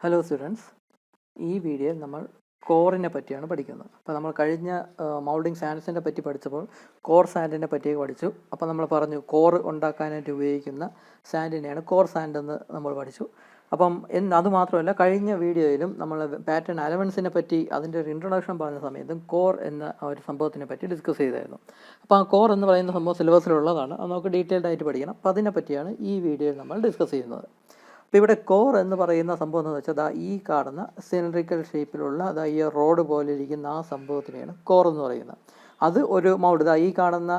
Hello students, ഈ വീഡിയോയിൽ നമ്മൾ കോറിനെ പറ്റിയാണ് പഠിക്കുന്നത്. അപ്പോൾ നമ്മൾ കഴിഞ്ഞ മൗൾഡിംഗ് സാൻഡ്സിനെ പറ്റി പഠിച്ചപ്പോൾ കോർ സാൻഡിനെ പറ്റി പഠിച്ചു. അപ്പോൾ നമ്മൾ പറഞ്ഞു കോർ ഉണ്ടാക്കാനായിട്ട് ഉപയോഗിക്കുന്ന സാൻഡിനെയാണ് കോർ സാൻഡ് എന്ന് നമ്മൾ പഠിച്ചു. അപ്പം അതുമാത്രമല്ല, കഴിഞ്ഞ വീഡിയോയിലും നമ്മൾ പാറ്റേൺ അലവൻസിനെ പറ്റി അതിൻ്റെ ഒരു ഇൻട്രൊഡക്ഷൻ പറഞ്ഞ സമയത്തും കോർ എന്ന ഒരു സംഭവത്തിനെ പറ്റി ഡിസ്കസ് ചെയ്തായിരുന്നു. അപ്പോൾ ആ കോർ എന്ന് പറയുന്ന സംഭവം സിലബസിലുള്ളതാണ്, അത് നമുക്ക് ഡീറ്റെയിൽഡ് ആയിട്ട് പഠിക്കണം. അപ്പോൾ അതിനെ പറ്റിയാണ് ഈ വീഡിയോയിൽ നമ്മൾ ഡിസ്കസ് ചെയ്യുന്നത്. അപ്പോൾ ഇവിടെ കോർ എന്ന് പറയുന്ന സംഭവം എന്ന് വെച്ചാൽ ഈ കാണുന്ന സിലിണ്ടറിക്കൽ ഷേപ്പിലുള്ള ഈ റോഡ് പോലെ ഇരിക്കുന്ന ആ സംഭവത്തിനെയാണ് കോർ എന്ന് പറയുന്നത്. അത് ഒരു മൗൾഡ്, ഈ കാണുന്ന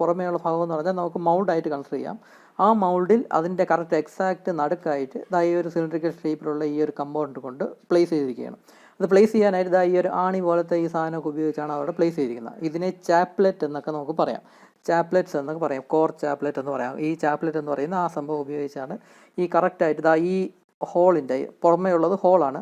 പുറമേയുള്ള ഭാഗം എന്ന് പറഞ്ഞാൽ നമുക്ക് മൗൾഡായിട്ട് കൺസിഡർ ചെയ്യാം. ആ മൗൾഡിൽ അതിൻ്റെ കറക്റ്റ് എക്സാക്റ്റ് നടുക്കായിട്ട് ഈ ഒരു സിലിണ്ടറിക്കൽ ഷേപ്പിലുള്ള ഈ ഒരു കമ്പൗണ്ട് കൊണ്ട് പ്ലേസ് ചെയ്തിരിക്കുകയാണ്. അത് പ്ലേസ് ചെയ്യാനായിട്ട് ഈ ഒരു ആണി പോലത്തെ ഈ സാധനമൊക്കെ ഉപയോഗിച്ചാണ് അവിടെ പ്ലേസ് ചെയ്തിരിക്കുന്നത്. ഇതിനെ ചാപ്ലെറ്റ് എന്നൊക്കെ നമുക്ക് പറയാം, ചാപ്ലെറ്റ്സ് എന്നൊക്കെ പറയാം, കോർ ചാപ്ലെറ്റ് എന്ന് പറയാം. ഈ ചാപ്ലെറ്റ് എന്ന് പറയുന്ന ആ സംഭവം ഉപയോഗിച്ചാണ് ഈ കറക്റ്റായിട്ട് ഈ ഹോളിൻ്റെ പുറമേ ഉള്ളത് ഹോളാണ്,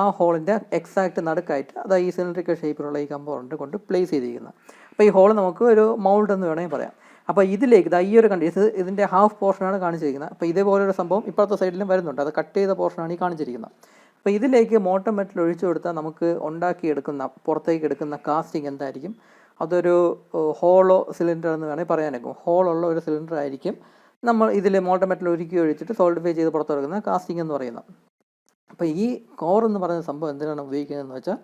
ആ ഹോളിൻ്റെ എക്സാക്റ്റ് നടുക്കായിട്ട് ഈ സിലിണ്ടറിക്കൽ ഷേപ്പിലുള്ള ഈ കമ്പൗണ്ട് കൊണ്ട് പ്ലേസ് ചെയ്തിരിക്കുന്നത്. അപ്പോൾ ഈ ഹോൾ നമുക്ക് ഒരു മൗൾഡ് എന്ന് വേണമെങ്കിൽ പറയാം. അപ്പോൾ ഇതിലേക്ക് ഈ ഒരു കണ്ടീഷൻ ഇതിൻ്റെ ഹാഫ് പോർഷനാണ് കാണിച്ചിരിക്കുന്നത്. അപ്പോൾ ഇതേപോലൊരു സംഭവം ഇപ്പോഴത്തെ സൈഡിലും വരുന്നുണ്ട്, അത് കട്ട് ചെയ്ത പോർഷനാണ് ഈ കാണിച്ചിരിക്കുന്നത്. അപ്പോൾ ഇതിലേക്ക് മോട്ടർ മെറ്റൽ ഒഴിച്ചു കൊടുത്താൽ നമുക്ക് ഉണ്ടാക്കിയെടുക്കുന്ന പുറത്തേക്ക് എടുക്കുന്ന കാസ്റ്റിംഗ് എന്തായിരിക്കും? അതൊരു ഹോളോ സിലിണ്ടർ എന്ന് വേണമെങ്കിൽ പറയാനൊക്കും. ഹോളുള്ള ഒരു സിലിണ്ടർ ആയിരിക്കും നമ്മൾ ഇതിൽ മോൾട്ടർ മെറ്റൽ ഒരുക്കി ഒഴിച്ചിട്ട് സോൾഡിഫൈ ചെയ്ത് പുറത്തെടുക്കുന്ന കാസ്റ്റിംഗ് എന്ന് പറയുന്നത്. അപ്പോൾ ഈ കോർ എന്ന് പറയുന്ന സംഭവം എന്തിനാണ് ഉപയോഗിക്കുന്നതെന്ന് വെച്ചാൽ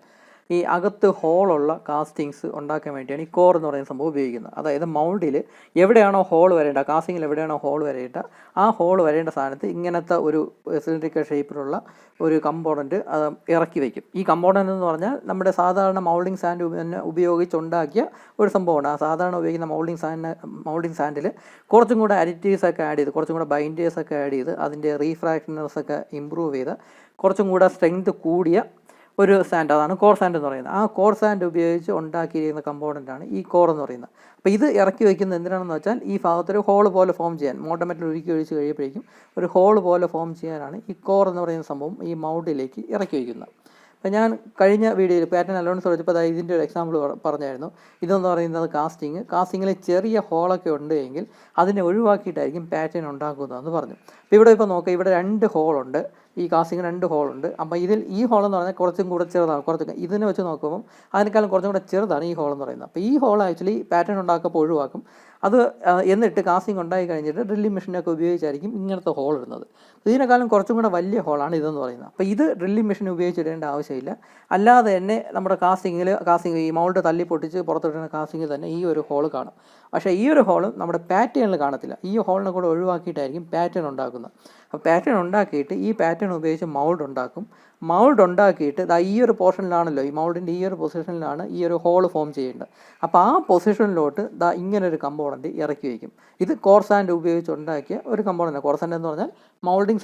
ഈ അകത്ത് ഹോളുള്ള കാസ്റ്റിങ്സ് ഉണ്ടാക്കാൻ വേണ്ടിയാണ് ഈ കോർ എന്ന് പറയുന്ന സംഭവം ഉപയോഗിക്കുന്നത്. അതായത് മൗൾഡിൽ എവിടെയാണോ ഹോൾ വരേണ്ട, കാസ്റ്റിങ്ങിൽ എവിടെയാണോ ഹോൾ വരേണ്ട, ആ ഹോൾ വരേണ്ട സ്ഥാനത്ത് ഇങ്ങനത്തെ ഒരു സിലിണ്ടറിക്കൽ ഷേപ്പിലുള്ള ഒരു കമ്പോണൻറ്റ് ഇറക്കി വയ്ക്കും. ഈ കമ്പോണൻറ്റ് എന്ന് പറഞ്ഞാൽ നമ്മുടെ സാധാരണ മൗൾഡിംഗ് സാൻഡ് ഉപയോഗിച്ചുണ്ടാക്കിയ ഒരു സംഭവമാണ്. ആ സാധാരണ ഉപയോഗിക്കുന്ന മൗൾഡിംഗ് സാൻഡിൽ കുറച്ചും കൂടെ അഡിറ്റീവ്സൊക്കെ ആഡ് ചെയ്ത്, കുറച്ചും കൂടെ ബൈൻഡേഴ്സൊക്കെ ആഡ് ചെയ്ത്, അതിൻ്റെ റീഫ്രാക്ഷനേഴ്സൊക്കെ ഇമ്പ്രൂവ് ചെയ്ത് കുറച്ചും കൂടെ സ്ട്രെങ്ത് കൂടിയ ഒരു സാൻഡ്, അതാണ് കോർ സാൻഡ് എന്ന് പറയുന്നത്. ആ കോർ സാൻഡ് ഉപയോഗിച്ച് ഉണ്ടാക്കിയിരിക്കുന്ന കമ്പോണൻ്റാണ് ഈ കോർ എന്ന് പറയുന്നത്. അപ്പോൾ ഇത് ഇറക്കി വയ്ക്കുന്നത് എന്തിനാണെന്ന് വെച്ചാൽ ഈ ഭാഗത്തൊരു ഹോൾ പോലെ ഫോം ചെയ്യാൻ, മോട്ടർ മെറ്റൽ ഒരുക്കി ഒഴിച്ച് കഴിയുമ്പോഴേക്കും ഒരു ഹോൾ പോലെ ഫോം ചെയ്യാനാണ് ഈ കോർ എന്ന് പറയുന്ന സംഭവം ഈ മൗൾഡിലേക്ക് ഇറക്കി വയ്ക്കുന്നത്. അപ്പോൾ ഞാൻ കഴിഞ്ഞ വീഡിയോയിൽ പാറ്റേൺ അലവൻസ് പഠിച്ചപ്പോൾ ഇതിൻ്റെ ഒരു എക്സാമ്പിൾ പറഞ്ഞായിരുന്നു. ഇതെന്ന് പറയുന്നത് കാസ്റ്റിങ്ങിൽ ചെറിയ ഹോളൊക്കെ ഉണ്ട് എങ്കിൽ അതിനെ ഒഴിവാക്കിയിട്ടായിരിക്കും പാറ്റേൺ ഉണ്ടാക്കുന്നതെന്ന് പറഞ്ഞു. അപ്പോൾ ഇപ്പോൾ നോക്കുക, ഇവിടെ 2 ഹോളുണ്ട്, ഈ കാസ്റ്റിങ്ങിന് 2 ഹോളുണ്ട്. അപ്പോൾ ഈ ഹോളെന്ന് പറഞ്ഞാൽ കുറച്ചും കൂടെ ചെറുതാണ്, ഇതിനെ വെച്ച് നോക്കുമ്പോൾ അതിനേക്കാളും കുറച്ചും കൂടെ ചെറുതാണ് ഈ ഹോളെന്ന് പറയുന്നത്. അപ്പോൾ ഈ ഹോൾ ആക്ച്വലി പാറ്റേൺ ഉണ്ടാക്കുമ്പോൾ ഒഴിവാക്കും. അത് എന്നിട്ട് കാസ്റ്റിംഗ് ഉണ്ടായി കഴിഞ്ഞിട്ട് ഡ്രില്ലിംഗ് മെഷീനൊക്കെ ഉപയോഗിച്ചായിരിക്കും ഇങ്ങനത്തെ ഹോൾ ഇടുന്നത്. ഇതിനേക്കാളും കുറച്ചും കൂടെ വലിയ ഹോളാണ് ഇതെന്ന് പറയുന്നത്. അപ്പോൾ ഇത് ഡ്രില്ലിംഗ് മെഷീൻ ഉപയോഗിച്ചിടേണ്ട ആവശ്യമില്ല. അല്ലാതെ തന്നെ നമ്മുടെ കാസ്റ്റിംഗ് ഈ മൗൾഡ് തല്ലി പൊട്ടിച്ച് പുറത്തിടുന്ന കാസ്റ്റിങ്ങിൽ തന്നെ ഈ ഒരു ഹോൾ കാണും. പക്ഷേ ഈ ഒരു ഹോൾ നമ്മുടെ പാറ്റേണിൽ കാണത്തില്ല. ഈ ഹോളിനെ കൂടെ ഒഴിവാക്കിയിട്ടായിരിക്കും പാറ്റേൺ ഉണ്ടാക്കുന്നത്. അപ്പോൾ പാറ്റേൺ ഉണ്ടാക്കിയിട്ട് ഈ പാറ്റേൺ ഉപയോഗിച്ച് മൗൾഡ് ഉണ്ടാക്കും. മൗൾഡ് ഉണ്ടാക്കിയിട്ട് ഈ ഒരു പോർഷനിലാണല്ലോ, ഈ മൗൾഡിൻ്റെ ഈ ഒരു പൊസിഷനിലാണ് ഈ ഒരു ഹോൾ ഫോം ചെയ്യേണ്ടത്. അപ്പോൾ ആ പൊസിഷനിലോട്ട് ഇങ്ങനൊരു കമ്പോണൻറ്റ് ഇറക്കി വയ്ക്കും. ഇത് കോർ സാൻഡ് ഉപയോഗിച്ച് ഉണ്ടാക്കിയ ഒരു കമ്പോണൻറ്റ്. കോർ സാൻഡ് എന്ന് പറഞ്ഞാൽ മൗൾഡിംഗ്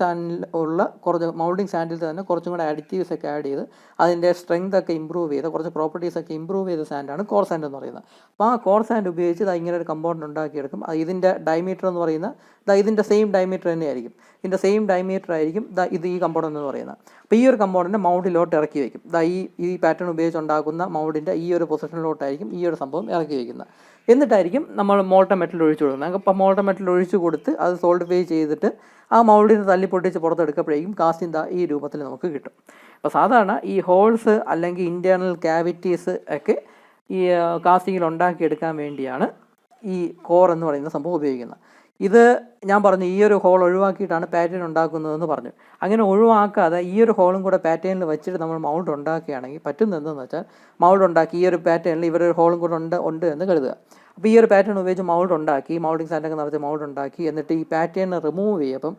സാൻഡിൽ തന്നെ കുറച്ചും കൂടെ അഡിറ്റീവ്സ് ഒക്കെ ആഡ് ചെയ്ത് അതിൻ്റെ സ്ട്രെങ്ത് ഒക്കെ ഇമ്പ്രൂവ് ചെയ്ത് കുറച്ച് പ്രോപ്പർട്ടീസ് ഒക്കെ ഇമ്പ്രൂവ് ചെയ്ത സാൻഡാണ് കോർ സാൻഡ് എന്ന് പറയുന്നത്. അപ്പോൾ ആ കോർ സാൻഡ് ഉപയോഗിച്ച് ഇങ്ങനെ ഒരു കമ്പോണൻറ്റ് ഉണ്ടാക്കിയെടുക്കും. ഇതിൻ്റെ ഡയമീറ്റർ എന്ന് പറയുന്നത് ഇതിൻ്റെ സെയിം ഡയമീറ്റർ തന്നെയായിരിക്കും. ഇതിൻ്റെ സെയിം ഡയമീറ്റർ ആയിരിക്കും ഇത് ഈ കമ്പോണൻറ്റ് എന്ന് പറയുന്നത്. അപ്പോൾ ഈ ഒരു കമ്പോണൻറ്റ് മൗൾഡിലോട്ട് ഇറക്കി വയ്ക്കും. ഈ പാറ്റേൺ ഉപയോഗിച്ച് ഉണ്ടാക്കുന്ന മൗൾഡിൻ്റെ ഈ ഒരു പൊസിഷനിലോട്ടായിരിക്കും ഈ ഒരു സംഭവം ഇറക്കി വയ്ക്കുന്നത്. എന്നിട്ടായിരിക്കും നമ്മൾ മോൾട്ടർ മെറ്റൽ ഒഴിച്ചു കൊടുക്കുന്നത്. അപ്പോൾ മോൾട്ടർ മെറ്റൽ ഒഴിച്ചു കൊടുത്ത് അത് സോൾഡിഫൈ ചെയ്തിട്ട് ആ മൗൾഡിനെ തല്ലി പൊട്ടിച്ച് പുറത്തെടുക്കപ്പോഴേക്കും കാസ്റ്റിംഗ് ഈ രൂപത്തിൽ നമുക്ക് കിട്ടും. അപ്പോൾ സാധാരണ ഈ ഹോൾസ് അല്ലെങ്കിൽ ഇൻറ്റേർണൽ ക്യാവിറ്റീസ് ഒക്കെ ഈ കാസ്റ്റിങ്ങിൽ ഉണ്ടാക്കിയെടുക്കാൻ വേണ്ടിയാണ് ഈ കോർ എന്ന് പറയുന്ന സംഭവം ഉപയോഗിക്കുന്നത്. ഇത് ഞാൻ പറഞ്ഞു, ഈ ഒരു ഹോൾ ഒഴിവാക്കിയിട്ടാണ് പാറ്റേൺ ഉണ്ടാക്കുന്നതെന്ന് പറഞ്ഞു. അങ്ങനെ ഒഴിവാക്കാതെ ഈ ഒരു ഹോളും കൂടെ പാറ്റേണിൽ വെച്ചിട്ട് നമ്മൾ മൗൾഡ് ഉണ്ടാക്കുകയാണെങ്കിൽ പറ്റുന്നത് എന്തെന്ന് വെച്ചാൽ, മൗൾഡ് ഉണ്ടാക്കി ഈ ഒരു പാറ്റേണിൽ ഇവരൊരു ഹോളും കൂടെ ഉണ്ട് എന്ന് കരുതുക. അപ്പോൾ ഈ ഒരു പാറ്റേൺ ഉപയോഗിച്ച് മൗൾഡ് ഉണ്ടാക്കി, മൗൾഡിംഗ് സാൻഡൊക്കെ നിറച്ച് മൗൾഡ് ഉണ്ടാക്കി, എന്നിട്ട് ഈ പാറ്റേൺ റിമൂവ് ചെയ്യപ്പം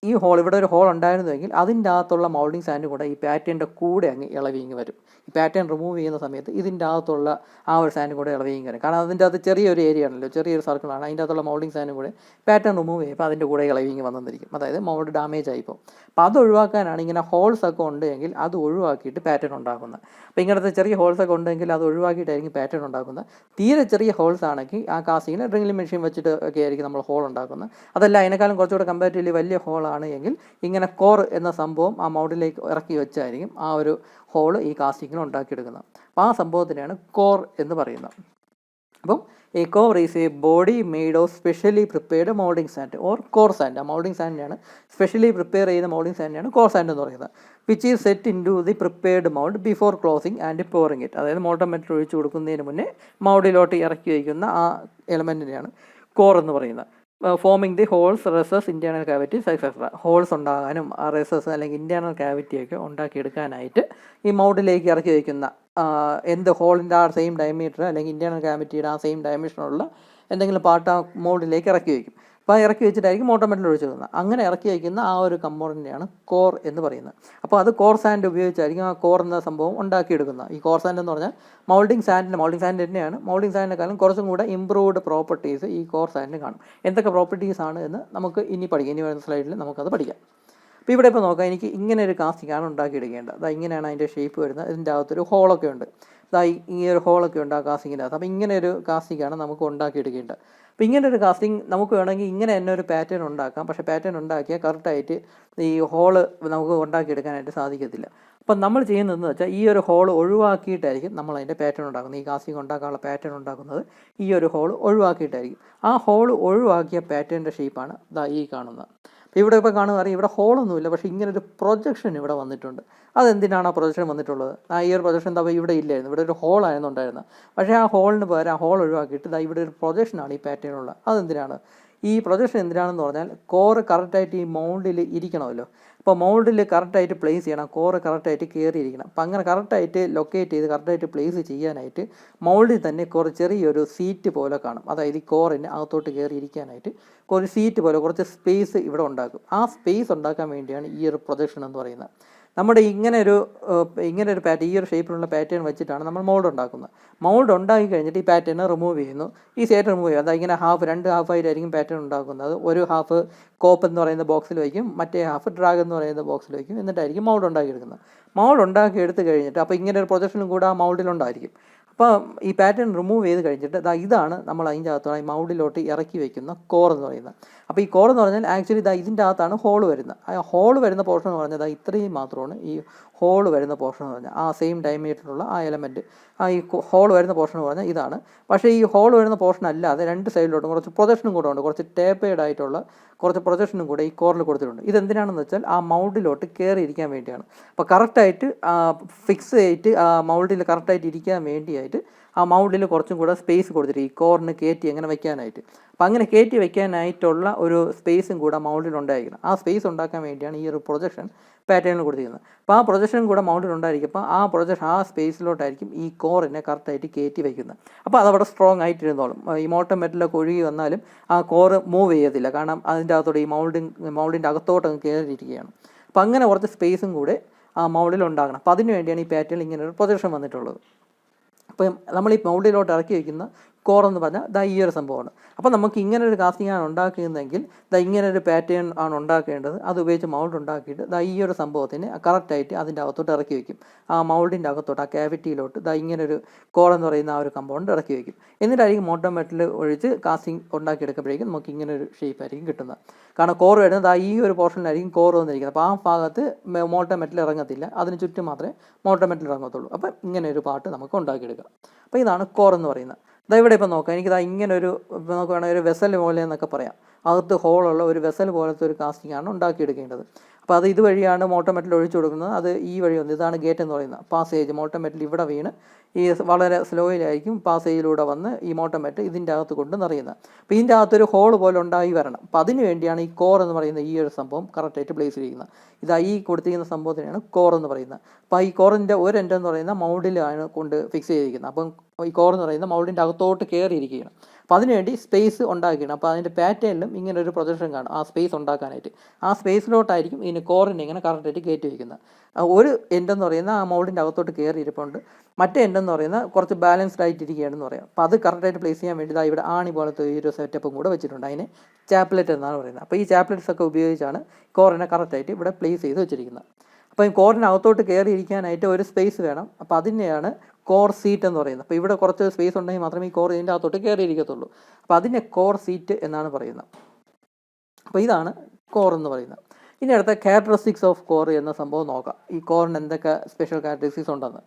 ഈ ഹോൾ, ഇവിടെ ഒരു ഹോൾ ഉണ്ടായിരുന്നുവെങ്കിൽ അതിൻ്റെ അകത്തുള്ള മൗൾഡിംഗ് സാൻഡ് കൂടെ ഈ പാറ്റേണിൻ്റെ കൂടെ അങ്ങ് ഇളവിങ്ങ് വരും. ഈ പാറ്റേൺ റിമൂവ് ചെയ്യുന്ന സമയത്ത് ഇതിൻ്റെ അകത്തുള്ള ആ ഒരു സാൻഡ് കൂടെ ഇളവിങ്ങ് വരും. കാരണം അതിൻ്റെ അകത്ത് ചെറിയൊരു ഏരിയ ആണല്ലോ, ചെറിയൊരു സർക്കിളാണ്, അതിൻ്റെ അകത്തുള്ള മൗൾഡിംഗ് സാൻഡ് കൂടെ പാറ്റേൺ റിമൂവ് ചെയ്യുമ്പോൾ അതിൻ്റെ കൂടെ ഇളവിങ്ങ് വന്നിരിക്കും. അതായത് മൗൾഡ് ഡാമേജ് ആയിപ്പോൾ. അപ്പോൾ അത് ഒഴിവാക്കാനാണ് ഇങ്ങനെ ഹോൾസ് ഒക്കെ ഉണ്ടെങ്കിൽ അത് ഒഴിവാക്കിയിട്ട് പാറ്റേൺ ഉണ്ടാക്കുന്നത്. അപ്പോൾ ഇങ്ങനത്തെ ചെറിയ ഹോൾസ് ഒക്കെ ഉണ്ടെങ്കിൽ അത് ഒഴിവാക്കിയിട്ടായിരിക്കും പാറ്റേൺ ഉണ്ടാക്കുന്നത്. തീരെ ചെറിയ ഹോൾസ് ആണെങ്കിൽ ആ കാസ്റ്റിങ്ങിന് ഡ്രില്ലിംഗ് മെഷീൻ വെച്ചിട്ട് ഒക്കെ ആയിരിക്കും നമ്മൾ ഹോൾ ഉണ്ടാക്കുന്നത്. അതല്ല, അതിനേക്കാളും കുറച്ചുകൂടെ കമ്പാരിറ്റീവ്ലി വലിയ ഹോളാണ് എങ്കിൽ ഇങ്ങനെ കോർ എന്ന സംഭവം ആ മൗൾഡിലേക്ക് ഇറക്കി വെച്ചായിരിക്കും ആ ഒരു ഹോൾ ഈ കാസ്റ്റിങ്ങിൽ ഉണ്ടാക്കിയെടുക്കുന്നത്. അപ്പോൾ ആ സംഭവത്തിനെയാണ് കോർ എന്ന് പറയുന്നത്. അപ്പം a core is a body made of specially prepared moulding sand or core sand. ആ മൗൾഡിംഗ് സാൻഡിനെയാണ് സ്പെഷ്യലി പ്രിപ്പയർ ചെയ്യുന്ന മൗൾഡിംഗ് സാൻഡിനെയാണ് കോർ സാൻഡ് എന്ന് പറയുന്നത്. Which is set into the prepared mould before closing and pouring it. അതായത് molten metal ഒഴിച്ച് കൊടുക്കുന്നതിന് മുന്നേ മൗൾഡിലോട്ട് ഇറക്കി വയ്ക്കുന്ന ആ എലമെൻറ്റിനെയാണ് കോർ എന്ന് പറയുന്നത്. Forming the holes, recesses, internal cavities etcetera. Holes ഉണ്ടാകാനും ആ റെസസ് അല്ലെങ്കിൽ ഇൻറ്റേർണൽ കാവിറ്റിയൊക്കെ ഉണ്ടാക്കിയെടുക്കാനായിട്ട് ഈ മൗൾഡിലേക്ക് ഇറക്കി വയ്ക്കുന്ന എന്ത് ഹോളിൻ്റെ ആ സെയിം ഡയമീറ്റർ അല്ലെങ്കിൽ ഇൻറ്റേർണൽ കാവിറ്റിയുടെ ആ സെയിം ഡയമെൻഷനുള്ള എന്തെങ്കിലും പാർട്ട് ആ മൗൾഡിലേക്ക് ഇറക്കി വയ്ക്കും. അപ്പോൾ ഇറക്കി വെച്ചിട്ടായിരിക്കും മോൾട്ടൺ മെറ്റൽ ഒഴിച്ച് വെക്കുന്നത്. അങ്ങനെ ഇറക്കി വയ്ക്കുന്ന ആ ഒരു കമ്പോണൻ്റിനെയാണ് കോർ എന്ന് പറയുന്നത്. അപ്പോൾ അത് കോർ സാൻഡ് ഉപയോഗിച്ചായിരിക്കും ആ കോർ എന്ന സംഭവം ഉണ്ടാക്കിയെടുക്കുന്നത്. ഈ കോർ സാൻഡ് എന്ന് പറഞ്ഞാൽ മൗൾഡിംഗ് സാൻഡ് തന്നെയാണ്. മൗൾഡിംഗ് സാൻഡിനെക്കാളും കുറച്ചും കൂടെ ഇമ്പ്രൂവ്ഡ് പ്രോപ്പർട്ടീസ് ഈ കോർ സാൻഡിന് കാണും. എന്തൊക്കെ പ്രോപ്പർട്ടീസ് ആണ് എന്ന് നമുക്ക് ഇനി പഠിക്കാം. ഇനി വരുന്ന സ്ലൈഡിൽ നമുക്കത് പഠിക്കാം. അപ്പോൾ ഇവിടെ ഇപ്പോൾ നോക്കാം, എനിക്ക് ഇങ്ങനെ ഒരു കാസ്റ്റിംഗാണ് ഉണ്ടാക്കിയെടുക്കേണ്ടത്. അതാ ഇങ്ങനെയാണ് അതിൻ്റെ ഷേപ്പ് വരുന്നത്. ഇതിൻ്റെ അകത്തൊരു ഹോളൊക്കെ ഉണ്ട്. ഈ ഒരു ഹോളൊക്കെ ഉണ്ട് ആ കാസ്റ്റിങ്ങിൻ്റെ അകത്ത്. അപ്പോൾ ഇങ്ങനെ ഒരു കാസ്റ്റിംഗാണ് നമുക്ക് ഉണ്ടാക്കിയെടുക്കേണ്ടത്. അപ്പോൾ ഇങ്ങനെ ഒരു കാസ്റ്റിംഗ് നമുക്ക് വേണമെങ്കിൽ ഇങ്ങനെ തന്നെ ഒരു പാറ്റേൺ ഉണ്ടാക്കാം. പക്ഷേ പാറ്റേൺ ഉണ്ടാക്കിയാൽ കറക്റ്റായിട്ട് ഈ ഹോള് നമുക്ക് ഉണ്ടാക്കിയെടുക്കാനായിട്ട് സാധിക്കത്തില്ല. അപ്പം നമ്മൾ ചെയ്യുന്നതെന്ന് വെച്ചാൽ ഈ ഒരു ഹോൾ ഒഴിവാക്കിയിട്ടായിരിക്കും നമ്മൾ അതിൻ്റെ പാറ്റേൺ ഉണ്ടാക്കുന്നത്. ഈ കാസ്റ്റിംഗ് ഉണ്ടാക്കാനുള്ള പാറ്റേൺ ഉണ്ടാക്കുന്നത് ഈ ഒരു ഹോൾ ഒഴിവാക്കിയിട്ടായിരിക്കും. ആ ഹോൾ ഒഴിവാക്കിയ പാറ്റേണിൻ്റെ ഷേപ്പാണ് ഈ കാണുന്നത്. ഇവിടെ ഇപ്പോൾ കാണുക അറിയാം, ഇവിടെ ഹോളൊന്നുമില്ല, പക്ഷേ ഇങ്ങനൊരു പ്രൊജക്ഷൻ ഇവിടെ വന്നിട്ടുണ്ട്. അതെന്തിനാണ് ആ പ്രൊജക്ഷൻ വന്നിട്ടുള്ളത്? ഈ ഒരു പ്രൊജക്ഷൻ എന്താ ഇവിടെ ഇല്ലായിരുന്നു, ഇവിടെ ഒരു ഹോളായിരുന്നു ഉണ്ടായിരുന്നത്. പക്ഷേ ആ ഹോളിന് പകരം ആ ഹോൾ ഒഴിവാക്കിയിട്ട് ഇവിടെ ഒരു പ്രൊജക്ഷനാണ് ഈ പാറ്റേണുള്ളത്. അതെന്തിനാണ്? ഈ പ്രൊജക്ഷൻ എന്തിനാണെന്ന് പറഞ്ഞാൽ കോറ് കറക്റ്റായിട്ട് ഈ മൗൾഡിൽ ഇരിക്കണമല്ലോ. അപ്പോൾ മൗൾഡിൽ കറക്റ്റായിട്ട് പ്ലേസ് ചെയ്യണം, കോറ് കറക്റ്റായിട്ട് കയറിയിരിക്കണം. അപ്പം അങ്ങനെ കറക്റ്റായിട്ട് ലൊക്കേറ്റ് ചെയ്ത് കറക്റ്റായിട്ട് പ്ലേസ് ചെയ്യാനായിട്ട് മൗൾഡിൽ തന്നെ കുറച്ച് ചെറിയൊരു സീറ്റ് പോലെ കാണും. അതായത് ഈ കോറിന് അകത്തോട്ട് കയറിയിരിക്കാനായിട്ട് ഒരു സീറ്റ് പോലെ കുറച്ച് സ്പേസ് ഇവിടെ ഉണ്ടാക്കും. ആ സ്പേസ് ഉണ്ടാക്കാൻ വേണ്ടിയാണ് ഈ ഒരു പ്രൊജക്ഷൻ എന്ന് പറയുന്നത്. നമ്മുടെ ഇങ്ങനെ ഒരു പാറ്റേൺ, ഈ ഒരു ഷേപ്പിലുള്ള പാറ്റേൺ വെച്ചിട്ടാണ് നമ്മൾ മൗൾഡ് ഉണ്ടാക്കുന്നത്. മൗൾഡ് ഉണ്ടാക്കി കഴിഞ്ഞിട്ട് ഈ പാറ്റേൺ റിമൂവ് ചെയ്യുന്നു. ഈ സൈഡ് റിമൂവ് ചെയ്യും. അതായത് ഇങ്ങനെ രണ്ട് ഹാഫായിട്ടായിരിക്കും പാറ്റേൺ ഉണ്ടാക്കുന്നത്. ഒരു ഹാഫ് കോപ്പ് എന്ന് പറയുന്ന ബോക്സിൽ വയ്ക്കും, മറ്റേ ഹാഫ് ഡ്രാഗ് എന്ന് പറയുന്ന ബോക്സിൽ വയ്ക്കും. എന്നിട്ടായിരിക്കും മൗൾഡ് ഉണ്ടാക്കിയെടുക്കുന്നത്. മൗൾഡ് ഉണ്ടാക്കി എടുത്ത് കഴിഞ്ഞിട്ട് അപ്പോൾ ഇങ്ങനെ ഒരു പ്രൊജക്ഷനും കൂടെ ആ മൗൾഡിലുണ്ടായിരിക്കും. അപ്പോൾ ഈ പാറ്റേൺ റിമൂവ് ചെയ്ത് കഴിഞ്ഞിട്ട് ഇതാണ് നമ്മൾ അതിൻ്റെ അകത്തോടെ ഈ മൗൾഡിലോട്ട് ഇറക്കി വയ്ക്കുന്ന കോർ എന്ന് പറയുന്നത്. അപ്പോൾ ഈ കോർ എന്ന് പറഞ്ഞാൽ ആക്ച്വലി ഇതിൻ്റെ അകത്താണ് ഹോൾ വരുന്നത്. ആ ഹോൾ വരുന്ന പോർഷൻ എന്ന് പറഞ്ഞാൽ ഇത്രയും മാത്രമാണ് ഈ ഹോൾ വരുന്ന പോർഷൻ എന്ന് പറഞ്ഞാൽ. ആ സെയിം ഡയമീറ്ററിലുള്ള ആ എലമെൻറ്റ് ഈ ഹോൾ വരുന്ന പോർഷൻ എന്ന് പറഞ്ഞാൽ ഇതാണ്. പക്ഷേ ഈ ഹോൾ വരുന്ന പോർഷൻ അല്ലാതെ രണ്ട് സൈഡിലോട്ടും കുറച്ച് പ്രൊജക്ഷനും കൂടെ ഉണ്ട്. കുറച്ച് ടേപ്പേഡ് ആയിട്ടുള്ള കുറച്ച് പ്രൊജക്ഷനും കൂടെ ഈ കോറിൽ കൊടുത്തിട്ടുണ്ട്. ഇതെന്തിനാണെന്ന് വെച്ചാൽ ആ മൗൾഡിലോട്ട് കയറിയിരിക്കാൻ വേണ്ടിയാണ്. അപ്പോൾ കറക്റ്റായിട്ട് ഫിക്സ് ചെയ്തിട്ട് ആ മൗൾഡിൽ കറക്റ്റായിട്ട് ഇരിക്കാൻ വേണ്ടിയായിട്ട് ആ മൗൾഡിൽ കുറച്ചും കൂടെ സ്പേസ് കൊടുത്തിട്ട് ഈ കോറിന് കയറ്റി എങ്ങനെ വയ്ക്കാനായിട്ട്. അപ്പോൾ അങ്ങനെ കയറ്റി വയ്ക്കാനായിട്ടുള്ള ഒരു സ്പേസും കൂടെ മൗൾഡിൽ ഉണ്ടായിരിക്കണം. ആ സ്പേസ് ഉണ്ടാക്കാൻ വേണ്ടിയാണ് ഈ ഒരു പ്രൊജക്ഷൻ പാറ്റേണിൽ കൊടുത്തിരിക്കുന്നത്. അപ്പോൾ ആ പ്രൊജക്ഷൻ കൂടെ മൗൾഡിൽ ഉണ്ടായിരിക്കുമ്പോൾ ആ പ്രൊജക്ഷൻ ആ സ്പേസിലോട്ടായിരിക്കും ഈ കോറിനെ കറക്റ്റായിട്ട് കയറ്റി വയ്ക്കുന്നത്. അപ്പോൾ അതവിടെ സ്ട്രോങ് ആയിട്ടിരുന്നോളും. ഈ മോൾട്ടൺ മെറ്റലൊക്കെ ഒഴുകി വന്നാലും ആ കോറ് മൂവ് ചെയ്യത്തില്ല. കാരണം അതിൻ്റെ അകത്തോടെ ഈ മൗൾഡിൻ്റെ അകത്തോട്ട് അങ്ങ് കയറിയിരിക്കുകയാണ്. അപ്പോൾ അങ്ങനെ കുറച്ച് സ്പേസും കൂടെ ആ മൗൾഡിൽ ഉണ്ടാകണം. അപ്പോൾ അതിന് വേണ്ടിയാണ് ഈ പാറ്റേണിൽ ഇങ്ങനെ ഒരു പ്രൊജക്ഷൻ വന്നിട്ടുള്ളത്. അപ്പം നമ്മൾ ഈ മൗൾഡിലോട്ട് ഇറക്കി വയ്ക്കുന്ന കോർ എന്ന് പറഞ്ഞാൽ ഈ ഒരു സംഭവമാണ്. അപ്പോൾ നമുക്ക് ഇങ്ങനെ ഒരു കാസ്റ്റിംഗ് ആണ് ഉണ്ടാക്കുന്നതെങ്കിൽ ഇങ്ങനെ ഒരു പാറ്റേൺ ആണ് ഉണ്ടാക്കേണ്ടത്. അത് ഉപയോഗിച്ച് മൗൾഡ് ഉണ്ടാക്കിയിട്ട് ഈ ഒരു സംഭവത്തിന് കറക്റ്റായിട്ട് അതിൻ്റെ അകത്തോട്ട് ഇറക്കി വയ്ക്കും. ആ മൗൾഡിൻ്റെ അകത്തോട്ട് ആ ക്യാവിറ്റിയിലോട്ട് ഇങ്ങനൊരു കോർ എന്ന് പറയുന്ന ആ ഒരു കമ്പൗണ്ട് ഇറക്കി വയ്ക്കും. എന്നിട്ടായിരിക്കും മോൾട്ടൺ മെറ്റൽ ഒഴിച്ച് കാസ്റ്റിംഗ് ഉണ്ടാക്കിയെടുക്കുമ്പോഴേക്കും നമുക്ക് ഇങ്ങനെ ഒരു ഷേപ്പായിരിക്കും കിട്ടുന്നത്. കാരണം കോർ വരുന്നത് ഈ ഒരു പോർഷനിലായിരിക്കും കോർ വന്നിരിക്കുന്നത്. അപ്പോൾ ആ ഭാഗത്ത് മോൾട്ടൺ മെറ്റൽ ഇറങ്ങത്തില്ല, അതിന് ചുറ്റും മാത്രമേ മോൾട്ടൺ മെറ്റൽ ഇറങ്ങത്തുള്ളൂ. അപ്പോൾ ഇങ്ങനെ ഒരു പാർട്ട് നമുക്ക് ഉണ്ടാക്കിയെടുക്കാം. അപ്പോൾ ഇതാണ് കോർ എന്ന് പറയുന്നത്. ഇവിടെ ഇപ്പോൾ നോക്കാം, എനിക്കിതാ ഇങ്ങനൊരു നമുക്ക് വേണമെങ്കിൽ ഒരു വെസൽ പോലെ എന്നൊക്കെ പറയാം. അകത്ത് ഹോളുള്ള ഒരു വെസൽ പോലത്തെ ഒരു കാസ്റ്റിംഗ് ആണ് ഉണ്ടാക്കിയെടുക്കേണ്ടത്. അപ്പോൾ അത് ഇതുവഴിയാണ് മോൾട്ടൺ മെറ്റൽ ഒഴിച്ചു കൊടുക്കുന്നത്. അത് ഈ വഴി വന്ന് ഇതാണ് ഗേറ്റ് എന്ന് പറയുന്നത്. പാസേജ് മോൾട്ടൺ മെറ്റൽ ഇവിടെ വീണ് ഈ വളരെ സ്ലോയിലായിരിക്കും പാസേജിലൂടെ വന്ന് ഈ മോൾട്ടൺ മെറ്റൽ ഇതിൻ്റെ അകത്ത് കൊണ്ട് നിറയുന്നത്. അപ്പോൾ ഇതിൻ്റെ അകത്തൊരു ഹോൾ പോലെ ഉണ്ടായി വരണം. അപ്പോൾ അതിന് വേണ്ടിയാണ് ഈ കോർ എന്ന് പറയുന്ന ഈ ഒരു സംഭവം കറക്റ്റായിട്ട് പ്ലേസ് ചെയ്യുന്നത്. ഈ കൊടുത്തിരിക്കുന്ന സംഭവത്തിനാണ് കോർ എന്ന് പറയുന്നത്. അപ്പോൾ ഈ കോറിൻ്റെ ഒരു എൻഡ് എന്ന് പറയുന്ന മൗൾഡിലാണ് കൊണ്ട് ഫിക്സ് ചെയ്തിരിക്കുന്നത്. അപ്പം ഈ കോർ എന്ന് പറയുന്ന മൗൾഡിൻ്റെ അകത്തോട്ട് കയറിയിരിക്കുകയാണ്. അപ്പോൾ അതിനുവേണ്ടി സ്പേസ് ഉണ്ടാക്കിയാണ്. അപ്പോൾ അതിൻ്റെ പാറ്റേണിലും ഇങ്ങനെ ഒരു പ്രൊജക്ഷൻ കാണും ആ സ്പേസ് ഉണ്ടാക്കാനായിട്ട്. ആ സ്പേസിലോട്ടായിരിക്കും ഇതിന് കോറിനെ ഇങ്ങനെ കറക്റ്റായിട്ട് കയറ്റി വയ്ക്കുന്നത്. ഒരു എൻഡെന്ന് പറയുന്ന ആ മൗൾഡിൻ്റെ അകത്തോട്ട് കയറി ഇരിപ്പുണ്ട്. മറ്റേ എൻഡെന്ന് പറയുന്ന കുറച്ച് ബാലൻസ്ഡ് ആയിട്ട് ഇരിക്കുകയാണെന്ന് പറയാം. അപ്പോൾ അത് കറക്റ്റായിട്ട് പ്ലേസ് ചെയ്യാൻ വേണ്ടി ഇവിടെ ആണി പോലത്തെ ഈ ഒരു സെറ്റപ്പും കൂടെ വെച്ചിട്ടുണ്ട്. അതിനെ ചാപ്ലെറ്റ് എന്നാണ് പറയുന്നത്. അപ്പോൾ ഈ ചാപ്ലെറ്റ്സ് ഒക്കെ ഉപയോഗിച്ചാണ് കോറിനെ കറക്റ്റായിട്ട് ഇവിടെ പ്ലേസ് ചെയ്ത് വെച്ചിരിക്കുന്നത്. അപ്പോൾ ഈ കോറിനകത്തോട്ട് കയറി ഇരിക്കാനായിട്ട് ഒരു സ്പേസ് വേണം. അപ്പോൾ അതിനെയാണ് കോർ സീറ്റ് എന്ന് പറയുന്നത്. അപ്പോൾ ഇവിടെ കുറച്ച് സ്പേസ് ഉണ്ടെങ്കിൽ മാത്രമേ ഈ കോർ ഇതിൻ്റെ അകത്തോട്ട് കയറിയിരിക്കത്തുള്ളൂ. അപ്പോൾ അതിനെ കോർ സീറ്റ് എന്നാണ് പറയുന്നത്. അപ്പോൾ ഇതാണ് കോർ എന്ന് പറയുന്നത്. ഇനി അടുത്ത ക്യാരക്ടറിസ്റ്റിക്സ് ഓഫ് കോർ എന്ന സംഭവം നോക്കാം. ഈ കോറിന് എന്തൊക്കെ സ്പെഷ്യൽ ക്യാരക്ടറിസ്റ്റിക്സ് ഉണ്ടെന്ന്.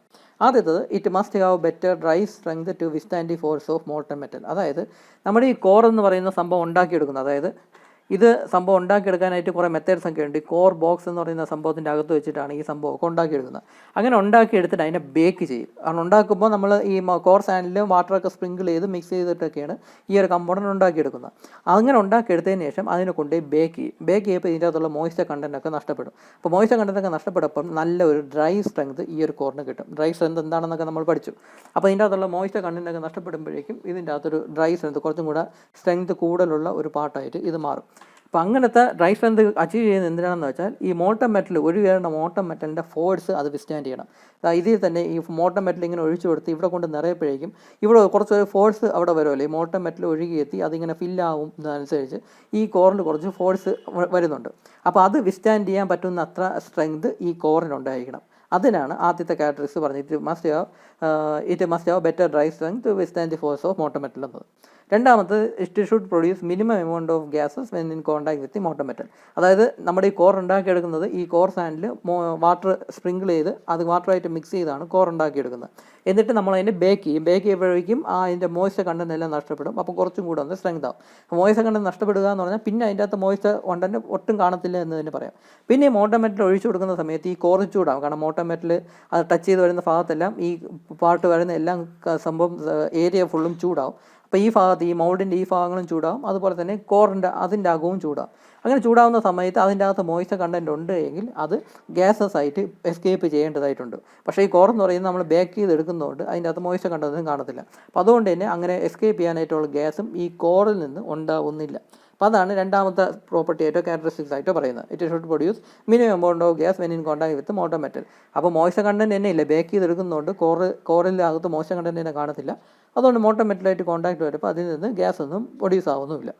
ആദ്യത്തത്, it must have better dry strength to withstand the force of molten metal. അതായത് നമ്മുടെ ഈ കോർ എന്ന് പറയുന്ന സംഭവം ഉണ്ടാക്കിയെടുക്കുന്നത്, അതായത് ഇത് സംഭവം ഉണ്ടാക്കിയെടുക്കാനായിട്ട് കുറേ മെത്തേഡ്സ് ഒക്കെ ഉണ്ട്. കോർ ബോക്സ് എന്ന് പറയുന്ന സംഭവത്തിൻ്റെ അകത്ത് വെച്ചിട്ടാണ് ഈ സംഭവമൊക്കെ ഉണ്ടാക്കിയെടുക്കുന്നത്. അങ്ങനെ ഉണ്ടാക്കിയെടുത്തിട്ട് അതിനെ ബേക്ക് ചെയ്യും. കാരണം ഉണ്ടാക്കുമ്പോൾ നമ്മൾ ഈ കോർ സാൻഡിൽ വാട്ടറൊക്കെ സ്പ്രിങ്കിൾ ചെയ്ത് മിക്സ് ചെയ്തിട്ടൊക്കെയാണ് ഈ ഒരു കമ്പോണൻറ്റ് ഉണ്ടാക്കിയെടുക്കുന്നത്. അങ്ങനെ ഉണ്ടാക്കിയെടുത്തതിന് ശേഷം അതിനെ കൊണ്ടുപോയി ബേക്ക് ചെയ്യും. ബേക്ക് ചെയ്യുമ്പോൾ ഇതിൻ്റെ അകത്തുള്ള മോയ്സ്ചർ കണ്ടൻറ്റൊക്കെ നഷ്ടപ്പെടും. അപ്പോൾ മോയ്സ്ചർ കണ്ടൻറ്റൊക്കെ നഷ്ടപ്പെടുമ്പം നല്ല ഒരു ഡ്രൈ സ്ട്രെങ്ത് ഈ ഒരു കോറിന് കിട്ടും. ഡ്രൈ സ്ട്രെങ്ത് എന്താണെന്നൊക്കെ നമ്മൾ പഠിച്ചു. അപ്പോൾ ഇതിൻ്റെ അകത്തുള്ള മോയ്സ്ചർ കണ്ടൻറ്റൊക്കെ നഷ്ടപ്പെടുമ്പോഴേക്കും ഇതിൻ്റെ അകത്തൊരു ഡ്രൈ സ്ട്രെങ്ത്, കുറച്ചും കൂടെ സ്ട്രെങ്ത് കൂടുതലുള്ള ഒരു പാർട്ടായിട്ട് ഇത് മാറും. അപ്പോൾ അങ്ങനത്തെ ഡ്രൈ സ്ട്രെങ്ത് അച്ചീവ് ചെയ്യുന്നത് എന്തിനാണെന്ന് വെച്ചാൽ, ഈ മോൾട്ടൺ മെറ്റൽ ഒഴുകേണ്ട മോൾട്ടൺ മെറ്റലിൻ്റെ ഫോഴ്സ് അത് വിസ്റ്റാൻഡ് ചെയ്യണം. ഇതിൽ തന്നെ ഈ മോൾട്ടൺ മെറ്റൽ ഇങ്ങനെ ഒഴിച്ചു കൊടുത്ത് ഇവിടെ കൊണ്ട് നിറയപ്പോഴേക്കും ഇവിടെ കുറച്ചൊരു ഫോഴ്സ് അവിടെ വരുമല്ലോ. ഈ മോൾട്ടൺ മെറ്റൽ ഒഴുകിയെത്തി അതിങ്ങനെ ഫില്ലാവുന്നതനുസരിച്ച് ഈ കോറിൽ കുറച്ച് ഫോഴ്സ് വരുന്നുണ്ട്. അപ്പോൾ അത് വിസ്റ്റാൻഡ് ചെയ്യാൻ പറ്റുന്ന അത്ര സ്ട്രെങ്ത് ഈ കോറിനുണ്ടായിരിക്കണം. അതിനാണ് ആദ്യത്തെ ക്യാരക്ടറിസ്റ്റിക്സ് പറഞ്ഞത്, it must have better dry strength to withstand the force of molten metal എന്നത്. രണ്ടാമത്, it should produce minimum amount of gases when in contact with the molten metal. അതായത് നമ്മുടെ ഈ കോർ ഉണ്ടാക്കിയെടുക്കുന്നത് ഈ കോർ സാൻഡിൽ വാട്ടർ സ്പ്രിങ്കിൾ ചെയ്ത് അത് വാട്ടറായിട്ട് mix ചെയ്താണ് കോർ ഉണ്ടാക്കിയെടുക്കുന്നത്. എന്നിട്ട് നമ്മൾ അതിനെ ബേക്ക് ചെയ്യും. ബേക്ക് ചെയ്യുമ്പോഴേക്കും അതിൻ്റെ മോയ്സ്ചർ കണ്ടന്റ് എല്ലാം നഷ്ടപ്പെടും. അപ്പോൾ കുറച്ചും കൂടെ ഒന്ന് സ്ട്രെങ്ത് ആവും. മോയ്സ്ചർ കണ്ടന്റ് നഷ്ടപ്പെടുക എന്ന് പറഞ്ഞാൽ പിന്നെ അതിൻ്റെ അകത്ത് മോയ്സ്ചർ കണ്ടന്റ് ഒട്ടും കാണത്തില്ല എന്ന് തന്നെ പറയാം. പിന്നെ ഈ മോൾട്ടൺ മെറ്റൽ ഒഴിച്ചു കൊടുക്കുന്ന സമയത്ത് ഈ കോർ ചൂടാവും. കാരണം മോൾട്ടൺ മെറ്റൽ അത് ടച്ച് ചെയ്ത് വരുന്ന ഭാഗത്തെല്ലാം ഈ പാർട്ട് വരുന്ന എല്ലാം സംഭവം ഏരിയ ഫുള്ളും ചൂടാവും. അപ്പോൾ ഈ ഭാഗത്ത് ഈ മൗൾഡിൻ്റെ ഈ ഭാഗങ്ങളും ചൂടാവും, അതുപോലെ തന്നെ കോറിൻ്റെ അതിൻ്റെ അകവും ചൂടാവും. അങ്ങനെ ചൂടാവുന്ന സമയത്ത് അതിൻ്റെ അകത്ത് മോയ്സ്ചർ കണ്ടൻറ്റ് ഉണ്ട് എങ്കിൽ അത് ഗ്യാസസ് ആയിട്ട് എസ്കേപ്പ് ചെയ്യേണ്ടതായിട്ടുണ്ട്. പക്ഷേ ഈ കോർ എന്ന് പറയുന്നത് നമ്മൾ ബേക്ക് ചെയ്ത് എടുക്കുന്നതുകൊണ്ട് അതിൻ്റെ അകത്ത് മോയ്സ്ചർ കണ്ടൻറ്റും കാണത്തില്ല. അപ്പോൾ അതുകൊണ്ട് തന്നെ അങ്ങനെ എസ്കേപ്പ് ചെയ്യാനായിട്ടുള്ള ഗ്യാസും ഈ കോറിൽ നിന്ന് ഉണ്ടാവുന്നില്ല. അപ്പോൾ അതാണ് രണ്ടാമത്തെ പ്രോപ്പർട്ടി ആയിട്ടോ ക്യാരക്ടറിസ്റ്റിക്സ് ആയിട്ടോ പറയുന്നത്. It should produce minimum amount of gas when in contact with molten metal. അപ്പോൾ മോയ്സ്ചർ കണ്ടൻറ്റ് തന്നെ ഇല്ല, ബേക്ക് ചെയ്തെടുക്കുന്നതുകൊണ്ട് കോറിൻ്റെ അകത്ത് മോയ്സ്ചർ കണ്ടൻറ്റ് തന്നെ കാണത്തില്ല. അതുകൊണ്ട് മോൾട്ടൺ മെറ്റലായിട്ട് കോൺടാക്ട് വരുമ്പോൾ അതിൽ നിന്ന് ഗ്യാസ് ഒന്നും പ്രൊഡ്യൂസ് ആവുന്നുമില്ല.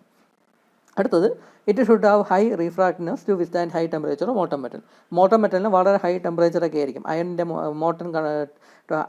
അടുത്തത്, it should have high refractiveness to withstand high temperature molten metal. Molten മെറ്റലിന് വളരെ ഹൈ ടെമ്പറേച്ചറൊക്കെ ആയിരിക്കും.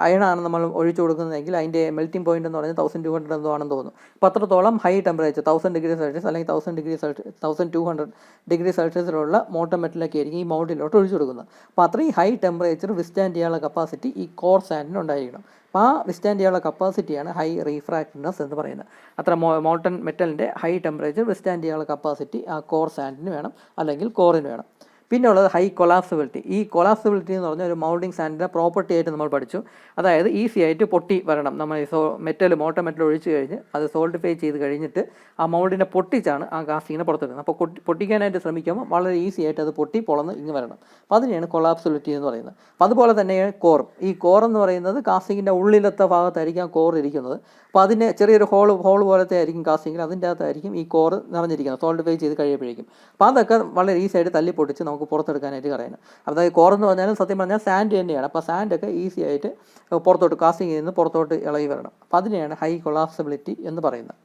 അയണാണ് നമ്മൾ ഒഴിച്ചു കൊടുക്കുന്നതെങ്കിൽ അതിൻ്റെ മെൽറ്റിംഗ് പോയിന്റ് എന്ന് പറയുന്നത് 1200 എന്തോ ആണെന്ന് തോന്നുന്നു. അപ്പോൾ അത്രത്തോളം ഹൈ ടെമ്പറേച്ചർ 1000 ഡിഗ്രി സെൽഷ്യസ് അല്ലെങ്കിൽ 1200 ഡിഗ്രി സെൽഷ്യസിലുള്ള മോൾട്ടൺ മെറ്റലൊക്കെ ആയിരിക്കും ഈ മൗൾഡിലോട്ട് ഒഴിച്ചു കൊടുക്കുന്നത്. അപ്പോൾ അത്രയും ഹൈ ടെമ്പറേച്ചർ വിസ്റ്റാൻഡ് ചെയ്യാനുള്ള കപ്പാസിറ്റി ഈ കോർ സാൻഡിന് ഉണ്ടായിരിക്കണം. അപ്പോൾ ആ വിസ്റ്റാൻഡ് ചെയ്യാനുള്ള കപ്പാസിറ്റിയാണ് ഹൈ റീഫ്രാക്റ്റീവ്നെസ് എന്ന് പറയുന്നത്. അത്ര മോൾട്ടൺ മെറ്റലിൻ്റെ ഹൈ ടെമ്പറേച്ചർ വിസ്റ്റാൻഡ് ചെയ്യാനുള്ള കപ്പാസിറ്റി ആ കോർ സാൻഡിന് വേണം, അല്ലെങ്കിൽ കോറിന് വേണം. പിന്നെ ഉള്ളത് ഹൈ കൊളാപ്സിബിലിറ്റി. ഈ കൊളാപ്സിബിലിറ്റി എന്ന് പറഞ്ഞാൽ ഒരു മൗൾഡിംഗ് സാൻഡിൻ്റെ പ്രോപ്പർട്ടി ആയിട്ട് നമ്മൾ പഠിച്ചു. അതായത് ഈസി ആയിട്ട് പൊട്ടി വരണം. നമ്മൾ ഈ മോൾട്ടൺ മെറ്റൽ ഒഴിച്ച് കഴിഞ്ഞ് അത് സോൾട്ടിഫൈ ചെയ്ത് കഴിഞ്ഞിട്ട് ആ മൗൾഡിനെ പൊട്ടിച്ചാണ് ആ കാസ്റ്റിങ്ങിനെ പുറത്തെടുക്കുന്നത്. അപ്പോൾ പൊട്ടിക്കാനായിട്ട് ശ്രമിക്കുമ്പോൾ വളരെ ഈസി ആയിട്ട് അത് പൊളന്ന് ഇങ്ങ് വരണം. അപ്പോൾ അതിനെയാണ് കൊളാപ്സിബിലിറ്റി എന്ന് പറയുന്നത്. അപ്പോൾ അതുപോലെ തന്നെയാണ് കോറും. ഈ കോർ എന്ന് പറയുന്നത് കാസ്റ്റിങ്ങിൻ്റെ ഉള്ളിലത്തെ ഭാഗത്തായിരിക്കും ആ കോർ ഇരിക്കുന്നത്. അപ്പോൾ അതിന് ചെറിയൊരു ഹോൾ പോലത്തെ ആയിരിക്കും കാസ്റ്റിങ്ങിൽ, അതിൻ്റെ അകത്തായിരിക്കും ഈ കോർ നിറഞ്ഞിരിക്കുന്നത് സോൾട്ടിഫൈ ചെയ്ത് കഴിയുമ്പോഴേക്കും. അപ്പോൾ അതൊക്കെ വളരെ ഈസി ആയിട്ട് തല്ലി പൊട്ടിച്ച് നമുക്ക് പുറത്തെടുക്കാനായിട്ട് പറയുന്നത്. അതായത് കോർ എന്ന് പറഞ്ഞാൽ സത്യം പറഞ്ഞാൽ സാൻഡ് തന്നെയാണ്. അപ്പോൾ സാൻഡൊക്കെ ഈസി ആയിട്ട് കാസ്റ്റിങ്ങിൽ നിന്ന് പുറത്തോട്ട് ഇളകി വരണം. അപ്പോൾ അതിനെയാണ് ഹൈ കൊളാപ്സിബിലിറ്റി എന്ന് പറയുന്നത്.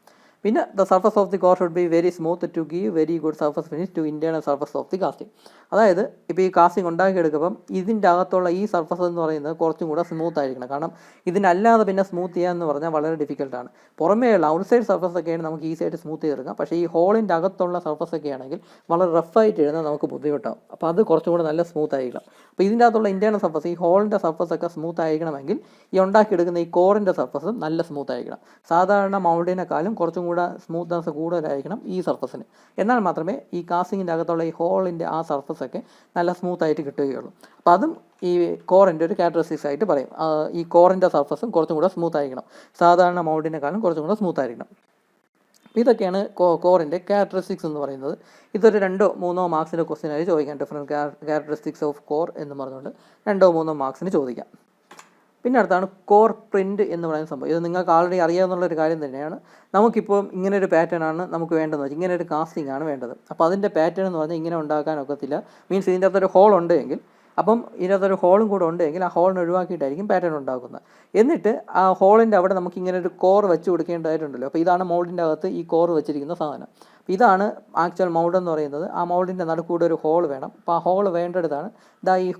പിന്നെ the surface of the core should be very smooth to give very good surface finish to internal surface of the casting. അതായത് ഇപ്പോൾ ഈ കാസ്റ്റിംഗ് ഉണ്ടാക്കിയെടുക്കുമ്പം ഇതിൻ്റെ അകത്തുള്ള ഈ സർഫസ് എന്ന് പറയുന്നത് കുറച്ചും കൂടെ സ്മൂത്ത് ആയിരിക്കണം. കാരണം ഇതിനല്ലാതെ പിന്നെ സ്മൂത്ത് ചെയ്യാമെന്ന് പറഞ്ഞാൽ വളരെ ഡിഫിക്കൽട്ടാണ്. പുറമേയുള്ള ഔട്ട്സൈഡ് സർഫസ് ഒക്കെയാണ് നമുക്ക് ഈസി ആയിട്ട് സ്മൂത്ത് ചെയ്തെടുക്കാം. പക്ഷേ ഈ ഹോളിൻ്റെ അകത്തുള്ള സർഫസ് ഒക്കെ ആണെങ്കിൽ വളരെ റഫായിട്ട് എഴുതാൻ നമുക്ക് ബുദ്ധിമുട്ടാവും. അപ്പോൾ അത് കുറച്ചും കൂടെ നല്ല സ്മൂത്ത് ആയിരിക്കണം. അപ്പോൾ ഇതിൻ്റെ അകത്തുള്ള ഇൻറ്റേർണൽ സർഫസ്, ഈ ഹോളിൻ്റെ സർഫസ് ഒക്കെ സ്മൂത്ത് ആയിരിക്കണമെങ്കിൽ ഈ ഉണ്ടാക്കിയെടുക്കുന്ന ഈ കോറിൻ്റെ സർഫസും നല്ല സ്മൂത്ത് ആയിരിക്കണം. സാധാരണ മൗൾഡിനെക്കാളും കുറച്ചും കൂടെ സ്മൂത്ത്നെസ് കൂടുതലായിരിക്കണം ഈ സർഫസിന്. എന്നാൽ മാത്രമേ ഈ കാസ്റ്റിങ്ങിൻ്റെ അകത്തുള്ള ഈ ഹോളിൻ്റെ ആ സർഫസൊക്കെ നല്ല സ്മൂത്തായിട്ട് കിട്ടുകയുള്ളൂ. അപ്പോൾ അതും ഈ കോറിൻ്റെ ഒരു ക്യാരക്ടറിസ്റ്റിക്സ് ആയിട്ട് പറയും. ഈ കോറിൻ്റെ സർഫസും കുറച്ചും കൂടെ സ്മൂത്ത് ആയിരിക്കണം, സാധാരണ മൗൾഡിനെക്കാളും കുറച്ചും കൂടെ സ്മൂത്ത് ആയിരിക്കണം. ഇതൊക്കെയാണ് കോറിൻ്റെ ക്യാരക്ടറിസ്റ്റിക്സ് എന്ന് പറയുന്നത്. ഇതൊരു 2-3 മാർക്സിൻ്റെ ക്വസ്റ്റ്യനായി ചോദിക്കാം. ഡിഫറെൻറ്റ് ക്യാരക്ടറിസ്റ്റിക്സ് ഓഫ് കോർ എന്ന് പറഞ്ഞുകൊണ്ട് 2-3 മാർക്സിന് ചോദിക്കാം. പിന്നെ അടുത്താണ് കോർ പ്രിൻറ്റ് എന്ന് പറയുന്ന സംഭവം. ഇത് നിങ്ങൾക്ക് ആൾറെഡി അറിയാവുന്നുള്ളൊരു കാര്യം തന്നെയാണ്. നമുക്കിപ്പോൾ ഇങ്ങനൊരു പാറ്റേൺ ആണ് നമുക്ക് വേണ്ടതെന്ന് വെച്ചാൽ ഇങ്ങനെ ഒരു കാസ്റ്റിംഗ് ആണ് വേണ്ടത്. അപ്പോൾ അതിൻ്റെ പാറ്റേൺ എന്ന് പറഞ്ഞാൽ ഇങ്ങനെ ഉണ്ടാക്കാനൊക്കത്തില്ല. മീൻസ് ഇതിൻ്റെ അകത്തൊരു ഹോൾ ഉണ്ടെങ്കിൽ, അപ്പം ഇതിനകത്തൊരു ഹോളും കൂടെ ഉണ്ടെങ്കിൽ ആ ഹോളിനെ ഒഴിവാക്കിയിട്ടായിരിക്കും പാറ്റേൺ ഉണ്ടാക്കുന്നത്. എന്നിട്ട് ആ ഹോളിൻ്റെ അവിടെ നമുക്ക് ഇങ്ങനെ ഒരു കോർ വെച്ച് കൊടുക്കേണ്ടതായിട്ടുണ്ടല്ലോ. അപ്പോൾ ഇതാണ് മൗൾഡിൻ്റെ അകത്ത് ഈ കോർ വെച്ചിരിക്കുന്ന സാധനം. ഇതാണ് ആക്ച്വൽ മൗൾഡ് എന്ന് പറയുന്നത്. ആ മൗൾഡിൻ്റെ നടുക്കൂടെ ഒരു ഹോൾ വേണം. അപ്പോൾ ആ ഹോൾ വേണ്ടടുത്താണ് ഈ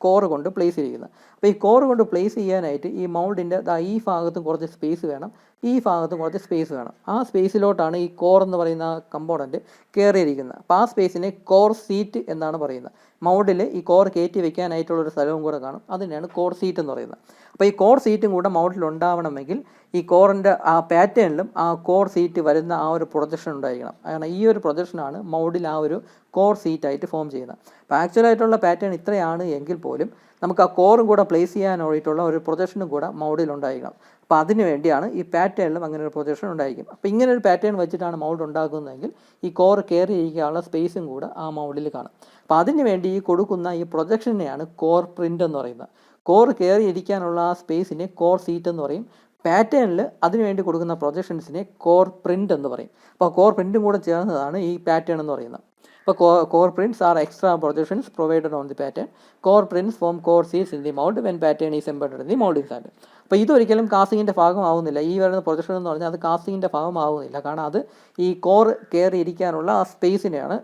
കോറ് കൊണ്ട് പ്ലേസ് ചെയ്യുന്നത്. അപ്പോൾ ഈ കോറ് കൊണ്ട് പ്ലേസ് ചെയ്യാനായിട്ട് ഈ മൗൾഡിൻ്റെ ഈ ഭാഗത്തും കുറച്ച് സ്പേസ് വേണം, ഈ ഭാഗത്ത് കുറച്ച് സ്പേസ് വേണം. ആ സ്പേസിലോട്ടാണ് ഈ കോർ എന്ന് പറയുന്ന കമ്പോണൻറ്റ് കയറിയിരിക്കുന്നത്. അപ്പോൾ ആ സ്പേസിനെ കോർ സീറ്റ് എന്നാണ് പറയുന്നത്. മൗഡിൽ ഈ കോർ കയറ്റി വെക്കാനായിട്ടുള്ളൊരു സ്ഥലവും കൂടെ കാണും, അതിനെയാണ് കോർ സീറ്റ് എന്ന് പറയുന്നത്. അപ്പോൾ ഈ കോർ സീറ്റും കൂടെ മൗഡിൽ ഉണ്ടാവണമെങ്കിൽ ഈ കോറിൻ്റെ ആ പാറ്റേണിലും ആ കോർ സീറ്റ് വരുന്ന ആ ഒരു പ്രൊജക്ഷൻ ഉണ്ടായിരിക്കണം. കാരണം ഈ ഒരു പ്രൊജക്ഷനാണ് മൗഡിൽ ആ ഒരു കോർ സീറ്റായിട്ട് ഫോം ചെയ്യുന്നത്. അപ്പോൾ ആക്ച്വലായിട്ടുള്ള പാറ്റേൺ ഇത്രയാണ് എങ്കിൽ പോലും നമുക്ക് ആ കോറും കൂടെ പ്ലേസ് ചെയ്യാനായിട്ടുള്ള ഒരു പ്രൊജക്ഷനും കൂടെ മൗഡിൽ ഉണ്ടായിരിക്കണം. അപ്പോൾ അതിന് വേണ്ടിയാണ് ഈ പാറ്റേണിലും അങ്ങനെ ഒരു പ്രൊജക്ഷൻ ഉണ്ടായിരിക്കും. അപ്പോൾ ഇങ്ങനെ ഒരു പാറ്റേൺ വെച്ചിട്ടാണ് മൗഡ് ഉണ്ടാക്കുന്നതെങ്കിൽ ഈ കോർ കയറിയിരിക്കാനുള്ള സ്പേസും കൂടെ ആ മൗഡിൽ കാണും. അപ്പോൾ അതിന് വേണ്ടി ഈ കൊടുക്കുന്ന ഈ പ്രൊജക്ഷനെയാണ് കോർ പ്രിൻ്റ് എന്ന് പറയുന്നത്. കോർ കയറിയിരിക്കാനുള്ള ആ സ്പേസിനെ കോർ സീറ്റ് എന്ന് പറയും. പാറ്റേണിൽ അതിനുവേണ്ടി കൊടുക്കുന്ന പ്രൊജക്ഷൻസിനെ കോർ പ്രിൻ്റ് എന്ന് പറയും. അപ്പോൾ കോർ പ്രിൻറ്റും കൂടെ ചേർന്നതാണ് ഈ പാറ്റേൺ എന്ന് പറയുന്നത്. അപ്പോൾ core prints are extra projections provided on the pattern. Core prints form core seats in the mould when pattern is embedded in the moulding sand. അപ്പോൾ ഇതൊരിക്കലും കാസ്റ്റിങ്ങിൻ്റെ ഭാഗമാവുന്നില്ല. ഈ വരുന്ന പ്രൊജക്ഷൻ എന്ന് പറഞ്ഞാൽ അത് കാസ്റ്റിങ്ങിൻ്റെ ഭാഗമാവുന്നില്ല. കാരണം അത് ഈ കോർ കയറി ഇരിക്കാനുള്ള ആ സ്പേസിനെയാണ്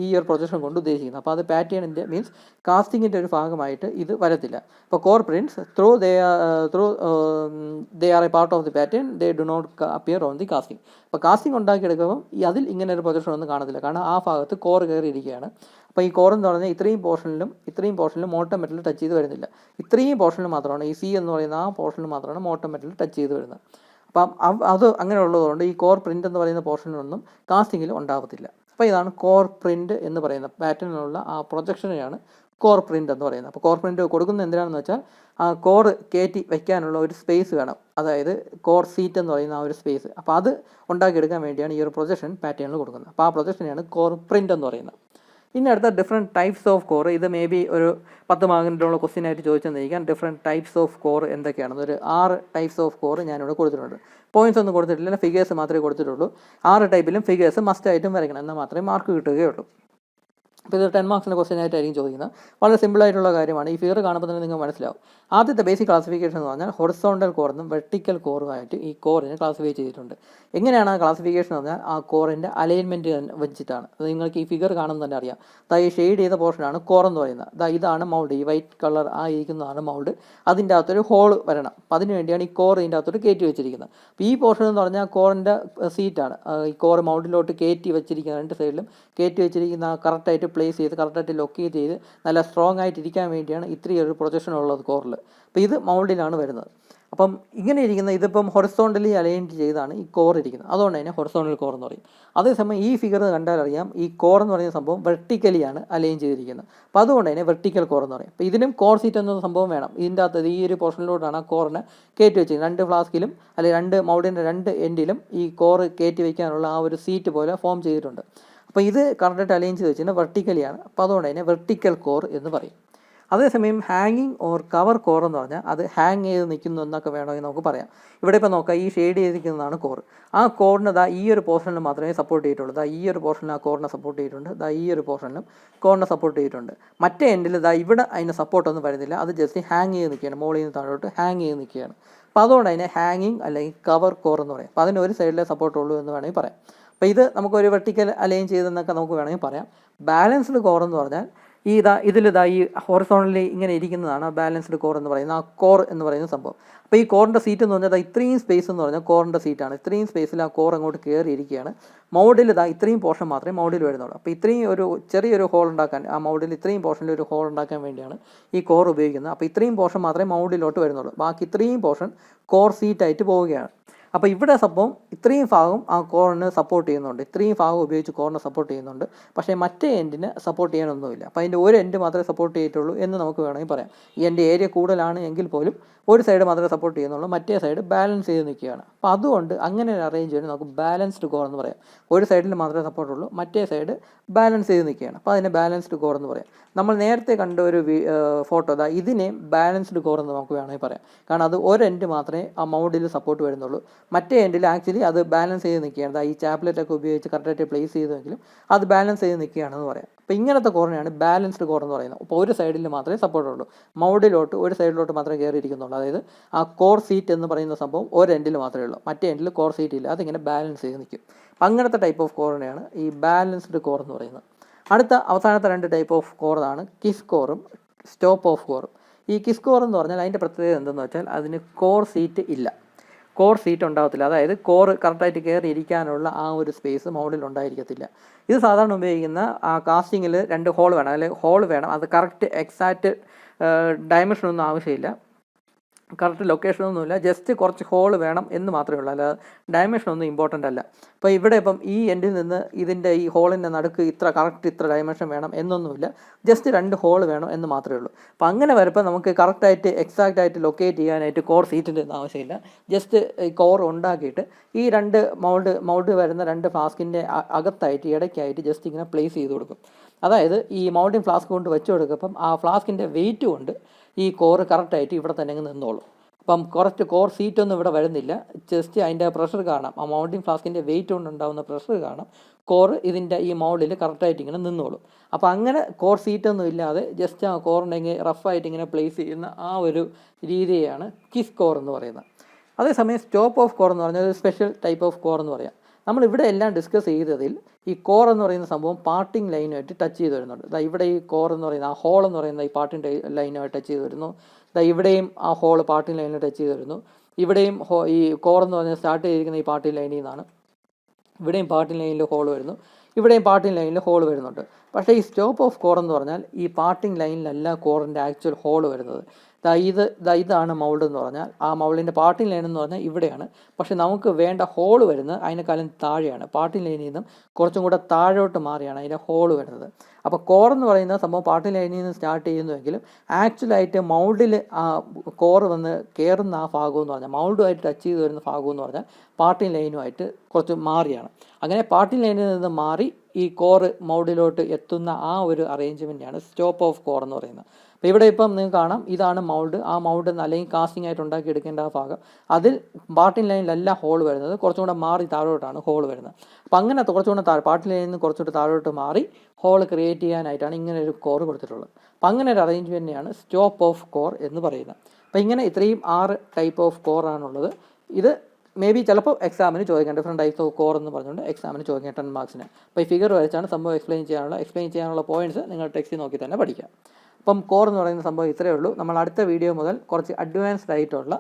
ഈ ഒരു പ്രൊജക്ഷൻ കൊണ്ട് ഉദ്ദേശിക്കുന്നത്. അപ്പോൾ അത് പാറ്റേണിൻ്റെ മീൻസ് കാസ്റ്റിങ്ങിൻ്റെ ഒരു ഭാഗമായിട്ട് ഇത് വരത്തില്ല. അപ്പോൾ core prints they are a part of the pattern, they do not appear on the casting. അപ്പോൾ കാസ്റ്റിംഗ് ഉണ്ടാക്കിയെടുക്കുമ്പോൾ അതിൽ ഇങ്ങനെ ഒരു പ്രൊജക്ഷൻ ഒന്നും കാണത്തില്ല. കാരണം ആ ഭാഗത്ത് കോർ കയറി ഇരിക്കുകയാണ്. അപ്പോൾ ഈ കോർ എന്ന് പറഞ്ഞാൽ ഇത്രയും പോർഷനിലും മോട്ടം മെറ്റൽ ടച്ച് ചെയ്ത് വരുന്നില്ല. ഇത്രയും പോർഷനിൽ മാത്രമാണ് ഈ സി എന്ന് പറയുന്ന ആ പോർഷനിൽ മാത്രമാണ് മോട്ടം മെറ്റൽ ടച്ച് ചെയ്ത് വരുന്നത്. അപ്പം അത് അങ്ങനെ ഉള്ളതുകൊണ്ട് ഈ കോർ പ്രിൻ്റ് എന്ന് പറയുന്ന പോർഷനിലൊന്നും കാസ്റ്റിങ്ങിൽ ഉണ്ടാകത്തില്ല. അപ്പോൾ ഇതാണ് കോർ പ്രിൻ്റ് എന്ന് പറയുന്ന പാറ്റേണിലുള്ള ആ പ്രൊജക്ഷനെയാണ് കോർ പ്രിൻ്റ് എന്ന് പറയുന്നത്. അപ്പോൾ കോർ പ്രിൻ്റ് കൊടുക്കുന്നത് എന്തിനാണെന്ന് വെച്ചാൽ ആ കോർ കയറ്റി വയ്ക്കാനുള്ള ഒരു സ്പേസ് വേണം, അതായത് കോർ സീറ്റ് എന്ന് പറയുന്ന ആ ഒരു സ്പേസ്. അപ്പോൾ അത് ഉണ്ടാക്കിയെടുക്കാൻ വേണ്ടിയാണ് ഈ ഒരു പ്രൊജക്ഷൻ പാറ്റേണിൽ കൊടുക്കുന്നത്. അപ്പോൾ ആ പ്രൊജക്ഷനെയാണ് കോർ പ്രിൻ്റ് എന്ന് പറയുന്നത്. ഇനി അടുത്ത ഡിഫറെൻറ്റ് ടൈപ്സ് ഓഫ് കോർ. ഇത് മേ ബി ഒരു 10 മാർക്കിനുള്ള ക്വസ്റ്റ്യൻ ആയിട്ട് ചോദിച്ചെന്നിരിക്കാൻ ഡിഫറെൻറ്റ് ടൈപ്സ് ഓഫ് കോർ എന്തൊക്കെയാണെന്ന് ഒരു 6 ടൈപ്സ് ഓഫ് കോർ ഞാനിവിടെ കൊടുത്തിട്ടുണ്ട്. പോയിൻറ്റ്സ് ഒന്നും കൊടുത്തിട്ടില്ല, ഫിഗേഴ്സ് മാത്രമേ കൊടുത്തിട്ടുള്ളൂ. 6 ടൈപ്പിലും ഫിഗേഴ്സ് മസ്റ്റായിട്ടും വരയ്ക്കണം, എന്നാൽ മാത്രമേ മാർക്ക് കിട്ടുകയുള്ളൂ. അപ്പോൾ ഇത് 10 മാർക്സിൻ്റെ ക്വസ്റ്റ്യൻ ആയിട്ടായിരിക്കും ചോദിക്കുന്നത്. വളരെ സിമ്പിളായിട്ടുള്ള കാര്യമാണ്. ഈ ഫിഗർ കാണുമ്പോൾ തന്നെ നിങ്ങൾക്ക് മനസ്സിലാവും. ആദ്യത്തെ ബേസിക് ക്ലാസിഫിക്കേഷൻ എന്ന് പറഞ്ഞാൽ ഹൊറിസോണ്ടൽ കോറെന്നും വെർട്ടിക്കൽ കോറുമായിട്ട് ഈ കോറിനെ ക്ലാസിഫൈ ചെയ്തിട്ടുണ്ട്. എങ്ങനെയാണ് ആ ക്ലാസിഫിക്കേഷൻ എന്ന് പറഞ്ഞാൽ ആ കോറിൻ്റെ അലൈൻമെൻറ്റ് വെച്ചിട്ടാണ്. അത് നിങ്ങൾക്ക് ഈ ഫിഗർ കാണുമ്പോൾ തന്നെ അറിയാം. ഈ ഷെയ്ഡ് ചെയ്ത പോർഷനാണ് കോർ എന്ന് പറയുന്നത്. ഇതാണ് മൗൾഡ്, ഈ വൈറ്റ് കളർ ആ ഇരിക്കുന്നതാണ് മൗൾഡ്. അതിൻ്റെ അകത്തൊരു ഹോൾ വരണം. അപ്പോൾ അതിന് വേണ്ടിയാണ് ഈ കോർ ഇതിൻ്റെ അകത്തോട്ട് കയറ്റി വെച്ചിരിക്കുന്നത്. അപ്പോൾ ഈ പോർഷൻ എന്ന് പറഞ്ഞാൽ കോറിൻ്റെ സീറ്റാണ്. ഈ കോർ മൗൾഡിലോട്ട് കയറ്റി വെച്ചിരിക്കുന്ന 2 സൈഡിലും കയറ്റി വെച്ചിരിക്കുന്ന കറക്റ്റായിട്ട് പ്ലേസ് ചെയ്ത് കറക്റ്റായിട്ട് ലൊക്കേറ്റ് ചെയ്ത് നല്ല സ്ട്രോങ് ആയിട്ട് ഇരിക്കാൻ വേണ്ടിയാണ് ഇത്രയും ഒരു പ്രൊജക്ഷൻ ഉള്ളത് കോറിൽ. അപ്പോൾ ഇത് മൗൾഡിലാണ് വരുന്നത്. അപ്പം ഇങ്ങനെ ഇരിക്കുന്ന ഇതിപ്പം ഹൊറിസോണ്ടലി അലൈൻ ചെയ്താണ് ഈ കോർ ഇരിക്കുന്നത്. അതുകൊണ്ട് തന്നെ ഹൊറിസോണ്ടൽ കോർ എന്ന് പറയും. അതേസമയം ഈ ഫിഗർ കണ്ടാൽ അറിയാം ഈ കോർ എന്ന് പറയുന്ന സംഭവം വെർട്ടിക്കലിയാണ് അലൈൻ ചെയ്തിരിക്കുന്നത്. അപ്പോൾ അതുകൊണ്ട് തന്നെ വെർട്ടിക്കൽ കോർ എന്ന് പറയും. അപ്പോൾ ഇതിനും കോർ സീറ്റ് എന്ന സംഭവം വേണം. ഇതിൻ്റെ അകത്ത് ഈ ഒരു പോർഷനിലോട്ടാണ് ആ കോറിനെ കയറ്റി വെച്ചിരിക്കുന്നത്. 2 ഫ്ലാസ്കിലും അല്ലെങ്കിൽ 2 മൗൾഡിൻ്റെ 2 എൻഡിലും ഈ കോർ കയറ്റി വയ്ക്കാനുള്ള ആ ഒരു സീറ്റ് പോലെ ഫോം ചെയ്തിട്ടുണ്ട്. അപ്പോൾ ഇത് കറക്റ്റായിട്ട് അലൈൻ ചെയ്ത് വെച്ചിട്ട് വെർട്ടിക്കലിയാണ്. അപ്പോൾ അതുകൊണ്ട് തന്നെ വെർട്ടിക്കൽ കോർ എന്ന് പറയും. അതേസമയം ഹാങ്ങിങ് ഓർ കവർ കോർ എന്ന് പറഞ്ഞാൽ അത് ഹാങ് ചെയ്ത് നിൽക്കുന്നു എന്നൊക്കെ വേണമെങ്കിൽ നമുക്ക് പറയാം. ഇവിടെ ഇപ്പോൾ നോക്കാം, ഈ ഷെയ്ഡ് ചെയ്തിരിക്കുന്നതാണ് കോർ. ആ കോറിന് ഈ ഒരു പോർഷനിൽ മാത്രമേ സപ്പോർട്ട് ചെയ്തിട്ടുള്ളൂ. ഈ ഒരു പോർഷനിൽ ആ കോറിനെ സപ്പോർട്ട് ചെയ്തിട്ടുണ്ട്. ഈ ഒരു പോർഷനിലും കോറിനെ സപ്പോർട്ട് ചെയ്തിട്ടുണ്ട്. മറ്റേ എൻഡിൽ ഇവിടെ അതിന് സപ്പോർട്ടൊന്നും വരുന്നില്ല. അത് ജസ്റ്റ് ഹാങ് ചെയ്ത് നിൽക്കുകയാണ്, മുകളിൽ നിന്ന് താഴോട്ട് ഹാങ് ചെയ്ത് നിൽക്കുകയാണ്. അപ്പോൾ അതുകൊണ്ട് അതിനെ ഹാങ്ങിങ് അല്ലെങ്കിൽ കവർ കോർ എന്ന് പറയും. അപ്പോൾ അതിന് ഒരു സൈഡിലേ സപ്പോർട്ടുള്ളൂ എന്ന് വേണമെങ്കിൽ പറയാം. അപ്പോൾ ഇത് നമുക്കൊരു വെർട്ടിക്കൽ അലൈൻ ചെയ്തെന്നൊക്കെ നമുക്ക് വേണമെങ്കിൽ പറയാം. ബാലൻസ്ഡ് കോർ എന്ന് പറഞ്ഞാൽ ഈ ഹൊറിസോണ്ടലി ഇങ്ങനെ ഇരിക്കുന്നതാണ് ബാലൻസ്ഡ് കോർ എന്ന് പറയുന്നത്, ആ കോർ എന്ന് പറയുന്ന സംഭവം. അപ്പോൾ ഈ കോറിൻ്റെ സീറ്റ് എന്ന് പറഞ്ഞാൽ ഇത്രയും സ്പേസ് എന്ന് പറഞ്ഞാൽ കോറിൻ്റെ സീറ്റാണ്. ഇത്രയും സ്പേസിൽ ആ കോർ അങ്ങോട്ട് കയറി ഇരിക്കുകയാണ്. മൗഡിൽ ഇത്രയും പോർഷൻ മാത്രമേ മൗഡിൽ വരുന്നുള്ളൂ. അപ്പോൾ ഇത്രയും ഒരു ചെറിയൊരു ഹോൾ ഉണ്ടാക്കാൻ, ആ മൗഡിൽ ഇത്രയും പോർഷനിൽ ഒരു ഹോൾ ഉണ്ടാക്കാൻ വേണ്ടിയാണ് ഈ കോർ ഉപയോഗിക്കുന്നത്. അപ്പോൾ ഇത്രയും പോർഷൻ മാത്രമേ മൗഡിലോട്ട് വരുന്നുള്ളൂ. ബാക്കി ഇത്രയും പോർഷൻ കോർ സീറ്റായിട്ട് പോവുകയാണ്. അപ്പോൾ ഇവിടെ സംഭവം ഇത്രയും ഭാഗം ആ കോറിന് സപ്പോർട്ട് ചെയ്യുന്നുണ്ട്, ഇത്രയും ഭാഗം ഉപയോഗിച്ച് കോറിനെ സപ്പോർട്ട് ചെയ്യുന്നുണ്ട്. പക്ഷേ മറ്റേ എൻഡിന് സപ്പോർട്ട് ചെയ്യാനൊന്നുമില്ല. അപ്പോൾ അതിൻ്റെ ഒരു എൻഡ് മാത്രമേ സപ്പോർട്ട് ചെയ്തിട്ടുള്ളൂ എന്ന് നമുക്ക് വേണമെങ്കിൽ പറയാം. ഈ എൻ്റെ ഏരിയ കൂടുതലാണ് എങ്കിൽ പോലും ഒരു സൈഡ് മാത്രമേ സപ്പോർട്ട് ചെയ്യുന്നുള്ളൂ, മറ്റേ സൈഡ് ബാലൻസ് ചെയ്ത് നിൽക്കുകയാണ്. അപ്പോൾ അതുകൊണ്ട് അങ്ങനെ ഒരു അറേഞ്ച് ചെയ്ത് നമുക്ക് ബാലൻസ്ഡ് കോർ എന്ന് പറയാം. ഒരു സൈഡിൽ മാത്രമേ സപ്പോർട്ടുള്ളൂ, മറ്റേ സൈഡ് ബാലൻസ് ചെയ്ത് നിൽക്കുകയാണ്. അപ്പോൾ അതിനെ ബാലൻസ്ഡ് കോർ എന്ന് പറയാം. നമ്മൾ നേരത്തെ കണ്ട ഒരു ഫോട്ടോ ഇതിനെ ബാലൻസ്ഡ് കോർ എന്ന് നമുക്ക് വേണമെങ്കിൽ പറയാം. കാരണം അത് ഒരു എൻഡ് മാത്രമേ ആ മൗഡിൽ സപ്പോർട്ട് വരുന്നുള്ളൂ, മറ്റേ എൻഡിൽ ആക്ച്വലി അത് ബാലൻസ് ചെയ്ത് നിൽക്കുകയാണ്. ഈ ചാപ്ലെറ്റൊക്കെ ഉപയോഗിച്ച് കറക്റ്റായിട്ട് പ്ലേസ് ചെയ്തെങ്കിലും അത് ബാലൻസ് ചെയ്ത് നിൽക്കുകയാണെന്ന് പറയാം. അപ്പോൾ ഇങ്ങനത്തെ കോറിനെയാണ് ബാലൻസ്ഡ് കോർ എന്ന് പറയുന്നത്. അപ്പോൾ ഒരു സൈഡിൽ മാത്രമേ സപ്പോർട്ടുള്ളൂ, മൗഡിലോട്ട് ഒരു സൈഡിലോട്ട് മാത്രമേ കയറിയിരിക്കുന്നുള്ളൂ. അതായത് ആ കോർ സീറ്റ് എന്ന് പറയുന്ന സംഭവം ഒരു എൻഡിൽ മാത്രമേ ഉള്ളൂ, മറ്റേ എൻഡിൽ കോർ സീറ്റ് ഇല്ല. അതിങ്ങനെ ബാലൻസ് ചെയ്ത് നിൽക്കും. അപ്പം അങ്ങനത്തെ ടൈപ്പ് ഓഫ് കോറിനെയാണ് ഈ ബാലൻസ്ഡ് കോർ എന്ന് പറയുന്നത്. അടുത്ത അവസാനത്തെ 2 ടൈപ്പ് ഓഫ് കോറാണ് കിസ് കോറും സ്റ്റോപ്പ് ഓഫ് കോറും. ഈ കിസ് കോർ എന്ന് പറഞ്ഞാൽ അതിൻ്റെ പ്രത്യേകത എന്തെന്ന് വെച്ചാൽ അതിന് കോർ സീറ്റ് ഇല്ല. കോർ സീറ്റ് ഉണ്ടാകത്തില്ല. അതായത് കോർ കറക്റ്റായിട്ട് കയറി ഇരിക്കാനുള്ള ആ ഒരു സ്പേസ് മൗൾഡിൽ ഉണ്ടായിരിക്കത്തില്ല. ഇത് സാധാരണ ഉപയോഗിക്കുന്ന കാസ്റ്റിങ്ങിൽ 2 ഹോൾ വേണം, അല്ലെങ്കിൽ ഹോൾ വേണം. അത് കറക്റ്റ് എക്സാക്റ്റ് ഡയമെൻഷനൊന്നും ആവശ്യമില്ല, കറക്റ്റ് ലൊക്കേഷനൊന്നുമില്ല, ജസ്റ്റ് കുറച്ച് ഹോൾ വേണം എന്ന് മാത്രമേ ഉള്ളൂ. അല്ലാതെ ഡയമെൻഷനൊന്നും ഇമ്പോർട്ടൻ്റ് അല്ല. ഇപ്പോൾ ഇവിടെ ഈ എൻഡിൽ നിന്ന് ഇതിൻ്റെ ഈ ഹോളിൻ്റെ നടുക്ക് ഇത്ര ഡയമെൻഷൻ വേണം എന്നൊന്നുമില്ല, ജസ്റ്റ് 2 ഹോൾ വേണം എന്ന് മാത്രമേ ഉള്ളൂ. അപ്പോൾ അങ്ങനെ വരുമ്പോൾ നമുക്ക് കറക്റ്റായിട്ട് എക്സാക്റ്റായിട്ട് ലൊക്കേറ്റ് ചെയ്യാനായിട്ട് കോർ സീറ്റിൻ്റെ ഒന്നും ആവശ്യമില്ല. ജസ്റ്റ് ഈ കോർ ഉണ്ടാക്കിയിട്ട് ഈ 2 മൗൾഡ് വരുന്ന 2 ഫ്ലാസ്കിൻ്റെ അകത്തായിട്ട് ഇടയ്ക്കായിട്ട് ജസ്റ്റ് ഇങ്ങനെ പ്ലേസ് ചെയ്ത് കൊടുക്കും. അതായത് ഈ മൗൾഡിങ് ഫ്ലാസ്ക് കൊണ്ട് വെച്ച് കൊടുക്കുമ്പം ആ ഫ്ലാസ്കിൻ്റെ വെയിറ്റ് കൊണ്ട് ഈ കോറ് കറക്റ്റായിട്ട് ഇവിടെ തന്നെ അങ്ങ് നിന്നോളും. അപ്പം കുറച്ച് കോർ സീറ്റൊന്നും ഇവിടെ വരുന്നില്ല, ജസ്റ്റ് അതിൻ്റെ പ്രഷർ കാണാം, ആ മൗൾഡിങ് ഫ്ലാസ്കിൻ്റെ വെയിറ്റ് കൊണ്ടുണ്ടാകുന്ന പ്രഷർ കാണാം. കോർ ഇതിൻ്റെ ഈ മൗൾഡിൽ കറക്റ്റായിട്ട് ഇങ്ങനെ നിന്നോളും. അപ്പോൾ അങ്ങനെ കോർ സീറ്റൊന്നും ഇല്ലാതെ ജസ്റ്റ് ആ കോറിനെ റഫായിട്ട് ഇങ്ങനെ പ്ലേസ് ചെയ്യുന്ന ആ ഒരു രീതിയാണ് കിസ് കോർ എന്ന് പറയുന്നത്. അതേസമയം സ്റ്റോപ്പ് ഓഫ് കോർ എന്ന് പറഞ്ഞാൽ ഒരു സ്പെഷ്യൽ ടൈപ്പ് ഓഫ് കോർ എന്ന് പറയാം. നമ്മളിവിടെ എല്ലാം ഡിസ്കസ് ചെയ്തതിൽ ഈ കോർ എന്ന് പറയുന്ന സംഭവം പാർട്ടിങ് ലൈനുമായിട്ട് ടച്ച് ചെയ്ത് വരുന്നുണ്ട്. ഇവിടെ ഈ കോർ എന്ന് പറയുന്ന ആ ഹോൾ എന്ന് പറയുന്ന ഈ പാർട്ടിങ് ലൈനുമായിട്ട് ടച്ച് ചെയ്ത് വരുന്നു. ഇവിടെയും ആ ഹോൾ പാർട്ടിങ് ലൈനിൽ ടച്ച് ചെയ്ത് വരുന്നു. ഇവിടെയും ഈ കോർ എന്ന് പറഞ്ഞാൽ സ്റ്റാർട്ട് ചെയ്തിരിക്കുന്ന ഈ പാർട്ടിങ് ലൈനിൽ നിന്നാണ്. ഇവിടെയും പാർട്ടിങ് ലൈനിൽ ഹോൾ വരുന്നു, ഇവിടെയും പാർട്ടിങ് ലൈനിൽ ഹോൾ വരുന്നുണ്ട്. പക്ഷേ ഈ സ്റ്റോപ്പ് ഓഫ് കോർ എന്ന് പറഞ്ഞാൽ ഈ പാർട്ടിങ് ലൈനിലല്ല കോറിൻ്റെ ആക്ച്വൽ ഹോൾ വരുന്നത്. ഇതാണ് മൗൾഡ് എന്ന് പറഞ്ഞാൽ, ആ മൗൾഡിൻ്റെ പാർട്ടിങ് ലൈൻ എന്ന് പറഞ്ഞാൽ ഇവിടെയാണ്. പക്ഷേ നമുക്ക് വേണ്ട ഹോൾ വരുന്നത് അതിനേക്കാളും താഴെയാണ്. പാർട്ടിങ് ലൈനിൽ നിന്നും കുറച്ചും കൂടെ താഴോട്ട് മാറിയാണ് അതിൻ്റെ ഹോൾ വരുന്നത്. അപ്പോൾ കോർ എന്ന് പറയുന്ന സംഭവം പാർട്ടിങ് ലൈനിൽ നിന്ന് സ്റ്റാർട്ട് ചെയ്യുന്നുവെങ്കിലും ആക്ച്വലായിട്ട് മൗൾഡിൽ ആ കോർ വന്ന് കയറുന്ന ആ ഭാഗം എന്ന് പറഞ്ഞാൽ, മൗൾഡുമായിട്ട് ടച്ച് ചെയ്ത് വരുന്ന ഭാഗം എന്ന് പറഞ്ഞാൽ പാർട്ടിങ് ലൈനുമായിട്ട് കുറച്ച് മാറിയാണ്. അങ്ങനെ പാർട്ടിങ് ലൈനിൽ നിന്ന് മാറി ഈ കോർ മൗൾഡിലോട്ട് എത്തുന്ന ആ ഒരു അറേഞ്ച്മെൻറ്റാണ് സ്റ്റോപ്പ് ഓഫ് കോർ എന്ന് പറയുന്നത്. അപ്പോൾ ഇവിടെ നിങ്ങൾക്ക് കാണാം, ഇതാണ് മൗൾഡ്. ആ മൗൾഡ് അല്ലെങ്കിൽ കാസ്റ്റിംഗ് ആയിട്ട് ഉണ്ടാക്കി എടുക്കേണ്ട ആ ഭാഗം, അതിൽ പാർട്ടിങ് ലൈനിലല്ല ഹോൾ വരുന്നത്, കുറച്ചും കൂടെ മാറി താഴോട്ടാണ് ഹോൾ വരുന്നത്. അപ്പോൾ അങ്ങനെ കുറച്ചും കൂടെ പാർട്ടിങ് ലൈനിൽ നിന്ന് കുറച്ചുകൂടെ താഴോട്ട് മാറി ഹോൾ ക്രിയേറ്റ് ചെയ്യാനായിട്ടാണ് ഇങ്ങനെ ഒരു കോർ കൊടുത്തിട്ടുള്ളത്. അപ്പോൾ അങ്ങനെ ഒരു അറേഞ്ച്മെൻറ്റിനെയാണ് സ്റ്റോപ്പ് ഓഫ് കോർ എന്ന് പറയുന്നത്. അപ്പോൾ ഇങ്ങനെ ഇത്രയും 6 ടൈപ്പ് ഓഫ് കോർ ആണുള്ളത്. ഇത് ചിലപ്പോൾ എക്സാമിന് ചോദിക്കാം, ഡിഫറെൻറ്റ് ടൈപ്സ് ഓഫ് കോർ എന്ന് പറഞ്ഞുകൊണ്ട് എക്സാമിന് ചോദിക്കാം 10 മാർക്സിന്. അപ്പോൾ ഈ ഫിഗർ വരച്ചാണ് സംഭവം എക്സ്പ്ലെയിൻ ചെയ്യാനുള്ള പോയിൻറ്റ്സ് നിങ്ങൾ ടെക്സ്റ്റ് നോക്കി തന്നെ പഠിക്കാം. അപ്പം കോർ എന്ന് പറയുന്ന സംഭവം ഇത്രയേ ഉള്ളൂ. നമ്മൾ അടുത്ത വീഡിയോ മുതൽ കുറച്ച് അഡ്വാൻസ്ഡ് ആയിട്ടുള്ള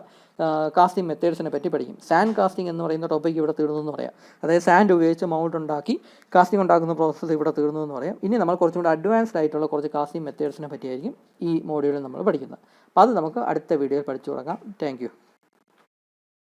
കാസ്റ്റിംഗ് മെത്തേഡ്സിനെ പറ്റി പഠിക്കും. സാൻഡ് കാസ്റ്റിംഗ് എന്ന് പറയുന്ന ടോപ്പിക്ക് ഇവിടെ തീർന്നു എന്ന് പറയാം. അതായത് സാൻഡ് ഉപയോഗിച്ച് മൗൾഡ് ഉണ്ടാക്കി കാസ്റ്റിംഗ് ഉണ്ടാക്കുന്ന പ്രോസസ്സ് ഇവിടെ തീർന്നു എന്ന് പറയാം. ഇനി നമ്മൾ കുറച്ചും കൂടി അഡ്വാൻസ്ഡ് ആയിട്ടുള്ള കുറച്ച് കാസ്റ്റിംഗ് മെത്തേഡ്സിനെ പറ്റിയായിരിക്കും ഈ മോഡ്യൂളിൽ നമ്മൾ പഠിക്കുന്നത്. അപ്പോൾ അത് നമുക്ക് അടുത്ത വീഡിയോയിൽ പഠിച്ചു തുടങ്ങാം. Thank you.